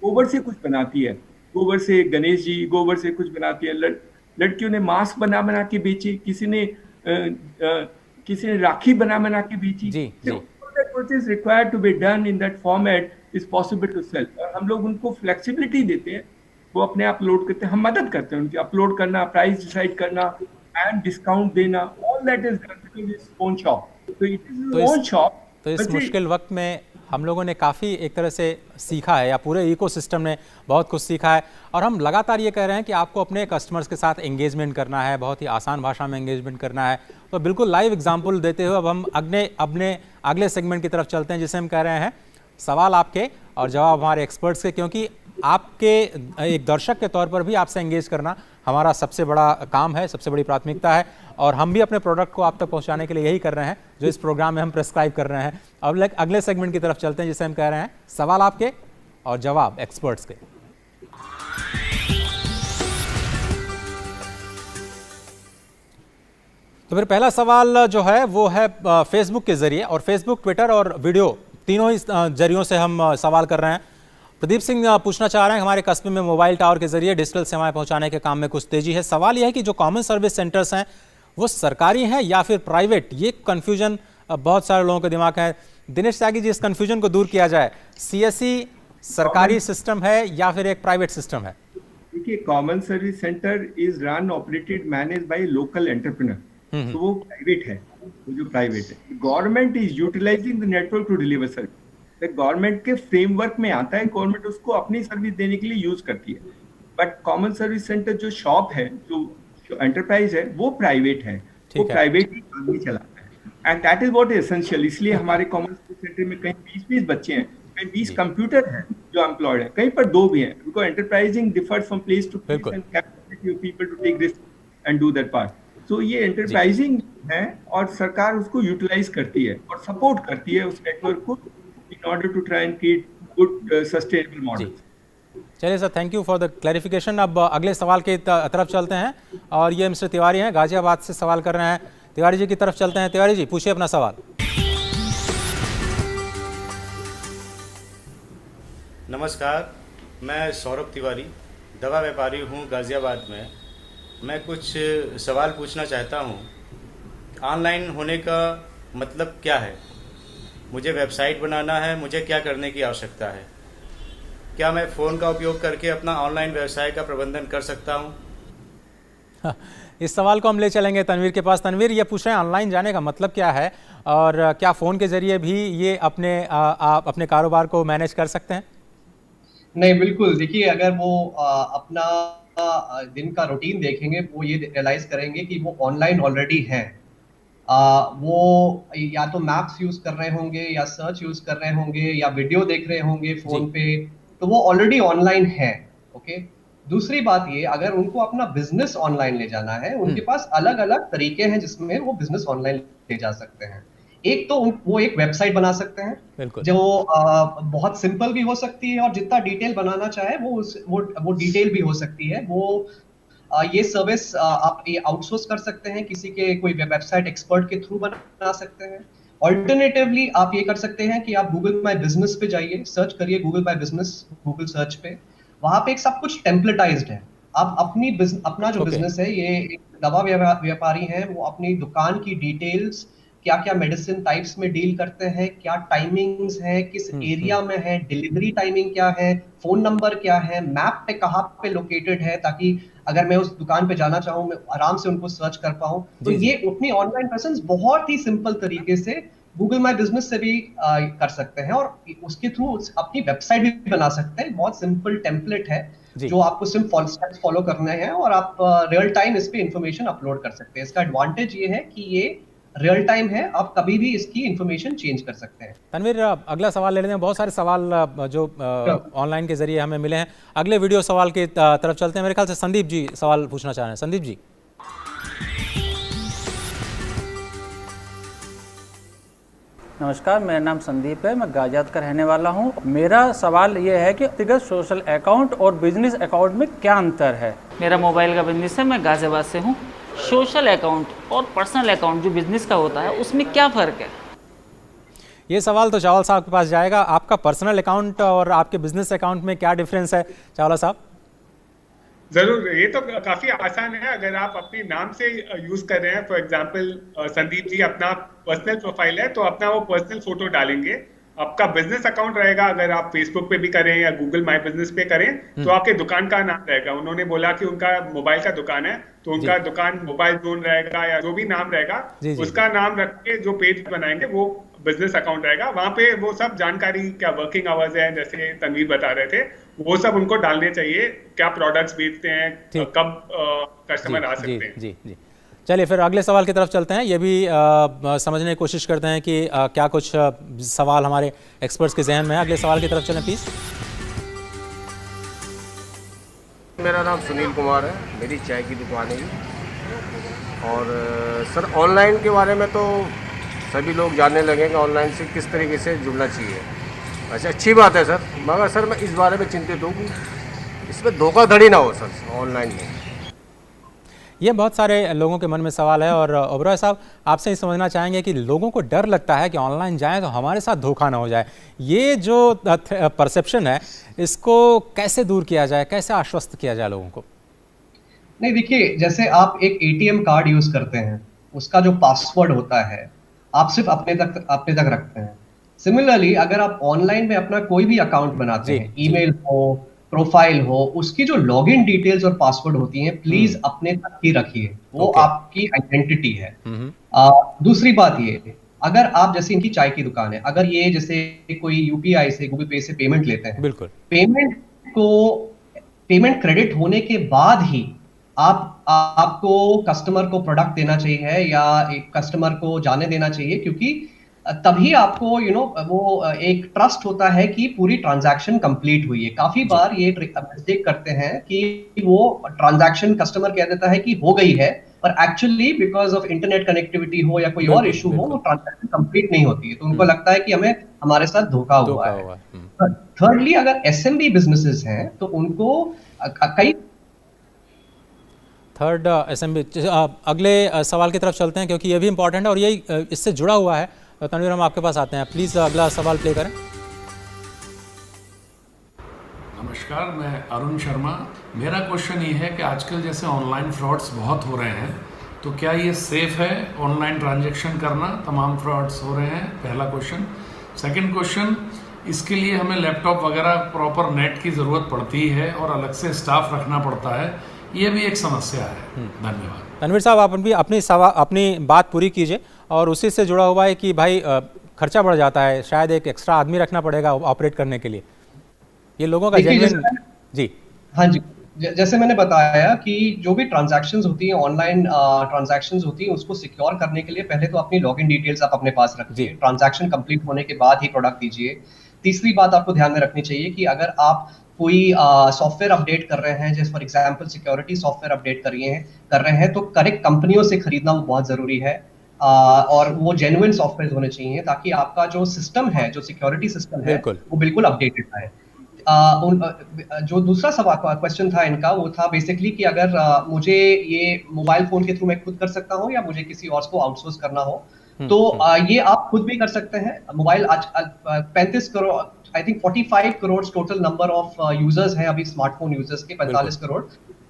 गोबर से कुछ बनाती है, गोबर से गणेश जी, गोबर से कुछ बनाती है। लड़कियों ने मास्क बना के बेचे, किसी ने राखी बना के बेची। What is required to be done in that format is possible to sell। और हम लोग उनको फ्लेक्सिबिलिटी देते हैं, वो अपने आप अपलोड करते हैं, हम मदद करते हैं उनकी अपलोड करना, प्राइस डिसाइड करना एंड डिस्काउंट देना। All that is done because its own shop. तो इस मुश्किल वक्त में हम लोगों ने काफ़ी एक तरह से सीखा है, या पूरे इकोसिस्टम ने बहुत कुछ सीखा है। और हम लगातार ये कह रहे हैं कि आपको अपने कस्टमर्स के साथ एंगेजमेंट करना है, बहुत ही आसान भाषा में एंगेजमेंट करना है। तो बिल्कुल लाइव एग्जांपल देते हुए अब हम अपने अगले सेगमेंट की तरफ चलते हैं, जिसे हम कह रहे हैं सवाल आपके और जवाब हमारे एक्सपर्ट्स के। क्योंकि आपके एक दर्शक के तौर पर भी आपसे एंगेज करना हमारा सबसे बड़ा काम है, सबसे बड़ी प्राथमिकता है। और हम भी अपने प्रोडक्ट को आप तक पहुंचाने के लिए यही कर रहे हैं जो इस प्रोग्राम में हम प्रेस्क्राइब कर रहे हैं। अब अगले सेगमेंट की तरफ चलते हैं, जिसे हम कह रहे हैं सवाल आपके और जवाब एक्सपर्ट्स के। तो फिर पहला सवाल जो है वो है फेसबुक के जरिए, और फेसबुक, ट्विटर और वीडियो तीनों ही जरियों से हम सवाल कर रहे हैं। प्रदीप सिंह पूछना चाह रहे हैं, हमारे कस्बे में मोबाइल टावर के जरिए डिजिटल सेवाएं पहुंचाने के काम में कुछ तेजी है। सवाल यह है कि जो कॉमन सर्विस सेंटर्स हैं वो सरकारी हैं या फिर प्राइवेट। ये कंफ्यूजन बहुत सारे लोगों के दिमाग है। दिनेश त्यागी जी, इस कंफ्यूजन को दूर किया जाए। CSC सरकारी सिस्टम है या फिर एक प्राइवेट सिस्टम है? देखिए, common service centre is run, operated, manage by local entrepreneur, तो वो प्राइवेट है। वो जो प्राइवेट है, government is utilising the network to deliver service. Government के फ्रेमवर्क में आता है, गवर्नमेंट उसको अपनी सर्विस देने के लिए यूज करती है। बट कॉमन सर्विस सेंटर जो शॉप है, जो एंटरप्राइज है, वो प्राइवेट है, वो प्राइवेट आदमी चलाता है। And that is what is essential. इसलिए हमारे कॉमन सर्विस सेंटर में कहीं 20 बच्चे हैं, कहीं 20 कंप्यूटर हैं जो एम्प्लॉयड है, कहीं पर 2 भी हैं। Because enterprising differs from place to place and capacity of people to take this and do that part. तो ये एंटरप्राइजिंग है और सरकार उसको यूटिलाइज करती है और सपोर्ट करती है उस नेटवर्क को in order to try and create good sustainable models। चलिए sir, thank you for the clarification. अब अगले सवाल की तरफ चलते हैं, और ये मिस्टर तिवारी हैं, गाजियाबाद से सवाल कर रहे हैं। तिवारी जी की तरफ चलते हैं। तिवारी जी, पूछिए अपना सवाल। नमस्कार, मैं सौरभ तिवारी दवा व्यापारी हूँ गाज़ियाबाद में। मैं कुछ सवाल पूछना चाहता हूँ। ऑनलाइन होने का मतलब क्या है? मुझे वेबसाइट बनाना है, मुझे क्या करने की आवश्यकता है? क्या मैं फ़ोन का उपयोग करके अपना ऑनलाइन व्यवसाय का प्रबंधन कर सकता हूँ? इस सवाल को हम ले चलेंगे तनवीर के पास। तनवीर, ये पूछ रहे हैं ऑनलाइन जाने का मतलब क्या है और क्या फ़ोन के ज़रिए भी ये आप अपने कारोबार को मैनेज कर सकते हैं? नहीं, बिल्कुल। देखिए, अगर वो अपना दिन का रूटीन देखेंगे, वो ये रियलाइज करेंगे कि वो ऑनलाइन ऑलरेडी हैं। वो या तो मैप्स यूज कर रहे होंगे, या सर्च यूज कर रहे होंगे, या वीडियो देख रहे होंगे फोन पे, तो वो ऑलरेडी ऑनलाइन है। ओके। दूसरी बात ये, अगर उनको अपना बिजनेस ऑनलाइन ले जाना है, उनके पास अलग अलग तरीके हैं जिसमें वो बिजनेस ऑनलाइन ले जा सकते हैं। एक तो वो एक वेबसाइट बना सकते हैं जो बहुत सिंपल भी हो सकती है, और जितना डिटेल बनाना चाहे वो डिटेल भी हो सकती है। वो ये सर्विस आप ये आउटसोर्स कर सकते हैं, किसी के कोई वेबसाइट एक्सपर्ट के थ्रू बना सकते हैं। ऑल्टरनेटिवली आप ये कर सकते हैं कि आप गूगल माई बिजनेस पे जाइए, सर्च करिए Google my business, Google search पे, वहां पे एक सब कुछ टेम्पलेटाइज्ड है। आप अपना जो बिजनेस है, ये एक दवा व्यापारी है, वो अपनी दुकान की डिटेल्स, क्या क्या मेडिसिन टाइप्स में डील करते हैं, क्या टाइमिंग्स है, किस एरिया में है, डिलीवरी टाइमिंग क्या है, फोन नंबर क्या है, मैप पे कहाँ पे लोकेटेड है, ताकि अगर मैं उस दुकान पे जाना चाहूँ मैं आराम से उनको सर्च कर पाऊँ। तो ये अपनी ऑनलाइन प्रेजेंस बहुत ही सिंपल तरीके से गूगल माई बिजनेस से भी कर सकते हैं, और उसके थ्रू अपनी वेबसाइट भी बना सकते हैं। बहुत सिंपल टेम्पलेट है जो आपको सिर्फ स्टेप्स फॉलो करने हैं, और आप रियल टाइम इस पे इंफॉर्मेशन अपलोड कर सकते हैं। इसका एडवांटेज ये है कि ये रियल टाइम है, आप कभी भी इसकी इंफॉर्मेशन चेंज कर सकते हैं। तनवीर, अगला सवाल ले लेते हैं। बहुत सारे सवाल जो ऑनलाइन के जरिए हमें मिले हैं। अगले वीडियो सवाल की तरफ चलते हैं। मेरे ख्याल से संदीप जी सवाल पूछना चाह रहे हैं। संदीप जी। नमस्कार, मेरा नाम संदीप है, मैं गाजियाबाद का रहने वाला हूँ। मेरा सवाल ये है कि व्यक्तिगत सोशल अकाउंट और बिजनेस अकाउंट में क्या अंतर है? मेरा मोबाइल का बिजनेस है, मैं गाजियाबाद से हूँ। सोशल अकाउंट और पर्सनल अकाउंट जो बिजनेस का होता है, उसमें क्या फ़र्क है? ये सवाल तो चावला साहब के पास जाएगा। आपका पर्सनल अकाउंट और आपके बिजनेस अकाउंट में क्या डिफरेंस है चावला साहब? जरूर, ये तो काफी आसान है। अगर आप अपने नाम से यूज कर रहे हैं, फॉर एग्जांपल संदीप जी अपना पर्सनल प्रोफाइल है, तो अपना वो पर्सनल फोटो डालेंगे। आपका बिजनेस अकाउंट रहेगा, अगर आप फेसबुक पे भी करें या गूगल माई बिजनेस पे करें, तो आपके दुकान का नाम रहेगा। उन्होंने बोला कि उनका मोबाइल का दुकान है, तो उनका दुकान मोबाइल जोन रहेगा, या जो भी नाम रहेगा उसका नाम रख के जो पेज बनाएंगे वो बिजनेस अकाउंट रहेगा। वहां पे वो सब जानकारी, क्या वर्किंग आवर्स है, जैसे तनवीर बता रहे थे, वो सब उनको डालने चाहिए। क्या प्रोडक्ट्स बेचते हैं, कब कस्टमर आ सकते हैं। जी जी। चलिए फिर अगले सवाल की तरफ चलते हैं। ये भी समझने की कोशिश करते हैं कि क्या कुछ सवाल हमारे एक्सपर्ट्स के जहन में है। अगले सवाल की तरफ चलें प्लीज। मेरा नाम सुनील कुमार है, मेरी चाय की दुकान है। और सर, ऑनलाइन के बारे में तो सभी लोग जानने लगे कि ऑनलाइन से किस तरीके से जुड़ना चाहिए। अच्छा, अच्छी बात है सर, मगर सर मैं इस बारे में चिंतित हूँ कि इसमें धोखाधड़ी ना हो सर ऑनलाइन में। ये बहुत सारे लोगों के मन में सवाल है, और ओबरॉय साहब आपसे ये समझना चाहेंगे कि लोगों को डर लगता है कि ऑनलाइन जाएं तो हमारे साथ धोखा ना हो जाए। ये जो परसेप्शन है, इसको कैसे दूर किया जाए, कैसे आश्वस्त किया जाए लोगों को? नहीं, देखिए, जैसे आप एक एटीएम कार्ड यूज करते हैं, उसका जो पासवर्ड होता है आप सिर्फ अपने तक रखते हैं। सिमिलरली अगर आप ऑनलाइन में अपना कोई भी अकाउंट बनाते हैं, ईमेल हो, प्रोफाइल हो, उसकी जो लॉगिन डिटेल्स और पासवर्ड होती हैं, प्लीज अपने तक ही रखिए। वो आपकी आइडेंटिटी है। दूसरी बात ये, अगर आप, जैसे इनकी चाय की दुकान है, अगर ये जैसे कोई यूपीआई से, गूगल पे से पेमेंट लेते हैं, बिल्कुल पेमेंट क्रेडिट होने के बाद ही आपको कस्टमर को प्रोडक्ट देना चाहिए, या कस्टमर को जाने देना चाहिए, क्योंकि तभी आपको वो एक ट्रस्ट होता है कि पूरी ट्रांजैक्शन कंप्लीट हुई है। काफी बार ये मिस्टेक करते हैं कि वो ट्रांजैक्शन कस्टमर कह देता है कि हो गई है, पर actually because of internet connectivity हो या कोई और इशू हो, वो ट्रांजैक्शन कंप्लीट नहीं होती है, तो उनको लगता है कि हमारे साथ धोखा हुआ है। थर्डली, अगर एसएमबी बिजनेसेस हैं तो उनको कई थर्ड एसएमबी। अगले सवाल की तरफ चलते हैं, क्योंकि ये भी इंपॉर्टेंट है और ये इससे जुड़ा हुआ है। तनवीर, हम आपके पास आते हैं, प्लीज़ अगला सवाल प्ले करें। नमस्कार, मैं अरुण शर्मा। मेरा क्वेश्चन ये है कि आजकल जैसे ऑनलाइन फ्रॉड्स बहुत हो रहे हैं, तो क्या ये सेफ है ऑनलाइन ट्रांजैक्शन करना? तमाम फ्रॉड्स हो रहे हैं, पहला क्वेश्चन। सेकंड क्वेश्चन, इसके लिए हमें लैपटॉप वगैरह प्रॉपर नेट की ज़रूरत पड़ती है और अलग से स्टाफ रखना पड़ता है, ये भी एक समस्या है। धन्यवाद। तनवीर साहब, आप भी अपनी बात पूरी कीजिए। और उसी से जुड़ा हुआ है कि भाई खर्चा बढ़ जाता है, शायद एक एक्स्ट्रा आदमी रखना पड़ेगा ऑपरेट करने के लिए। ये लोगों का जेन्युइन जी। हाँ जी, जैसे मैंने बताया कि जो भी ट्रांजैक्शंस होती हैं, ऑनलाइन ट्रांजैक्शंस होती हैं, उसको सिक्योर करने के लिए पहले तो अपनी लॉगिन डिटेल्स आप अपने पास रखिए। ट्रांजैक्शन कंप्लीट होने के बाद ही प्रोडक्ट दीजिए। तीसरी बात आपको ध्यान में रखनी चाहिए कि अगर आप कोई सॉफ्टवेयर अपडेट कर रहे हैं, जैसे for example security software update कर रहे हैं, तो करेक्ट कंपनियों से खरीदना वो बहुत जरूरी है। और वो जेन्युइन सॉफ्टवेयर होने चाहिए, ताकि आपका जो सिस्टम है, जो सिक्योरिटी सिस्टम है, वो बिल्कुल अपडेटेड है। जो दूसरा सवाल क्वेश्चन था इनका, वो था बेसिकली कि अगर मुझे ये मोबाइल फोन के थ्रू मैं खुद कर सकता हूँ या मुझे किसी और को आउटसोर्स करना हो, तो ये आप खुद भी कर सकते हैं। मोबाइल आज 35 crore, I think 45 crore total number of users हैं अभी स्मार्टफोन यूजर्स के, 45 करोड़।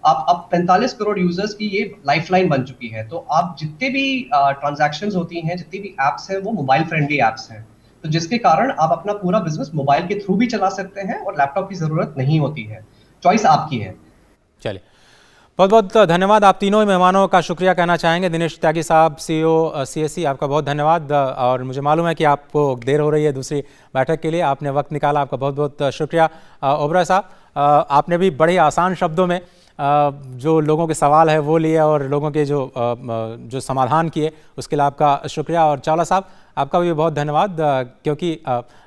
अब 45 करोड़ यूजर्स की ये लाइफलाइन बन चुकी है। तो आप जितने भी ट्रांजैक्शंस होती हैं, जितनी भी एप्स हैं, वो मोबाइल फ्रेंडली एप्स हैं, तो जिसके कारण आप अपना पूरा बिजनेस मोबाइल के थ्रू भी चला सकते हैं और लैपटॉप की जरूरत नहीं होती है। चॉइस आपकी है। चलिए, बहुत बहुत धन्यवाद। आप तीनों ही मेहमानों का शुक्रिया कहना चाहेंगे। दिनेश त्यागी साहब, CEO CSC, आपका बहुत धन्यवाद। और मुझे मालूम है कि आपको देर हो रही है दूसरी बैठक के लिए, आपने वक्त निकाला, आपका बहुत बहुत शुक्रिया। ओबराय साहब, आपने भी बड़े आसान शब्दों में जो लोगों के सवाल है वो लिए और लोगों के जो समाधान किए, उसके लिए आपका शुक्रिया। और चावला साहब, आपका भी बहुत धन्यवाद, क्योंकि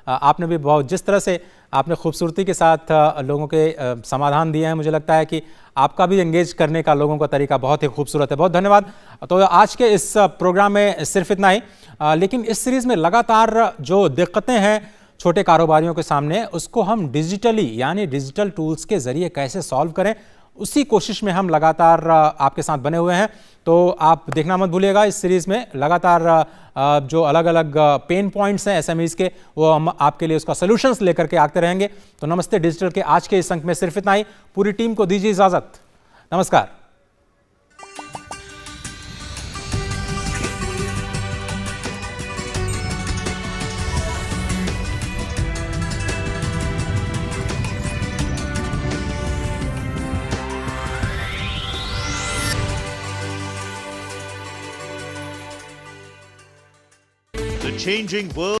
आपने भी बहुत, जिस तरह से आपने खूबसूरती के साथ लोगों के समाधान दिए हैं, मुझे लगता है कि आपका भी एंगेज करने का लोगों का तरीका बहुत ही खूबसूरत है। बहुत धन्यवाद। तो आज के इस प्रोग्राम में सिर्फ इतना ही, लेकिन इस सीरीज़ में लगातार जो दिक्कतें हैं छोटे कारोबारियों के सामने, उसको हम डिजिटली यानी डिजिटल टूल्स के ज़रिए कैसे सॉल्व करें, उसी कोशिश में हम लगातार आपके साथ बने हुए हैं। तो आप देखना मत भूलिएगा, इस सीरीज़ में लगातार जो अलग अलग पेन पॉइंट्स हैं SMEs के, वो हम आपके लिए उसका सॉल्यूशंस लेकर के आते रहेंगे। तो नमस्ते डिजिटल के आज के इस अंक में सिर्फ इतना ही। पूरी टीम को दीजिए इजाज़त। नमस्कार। Changing world.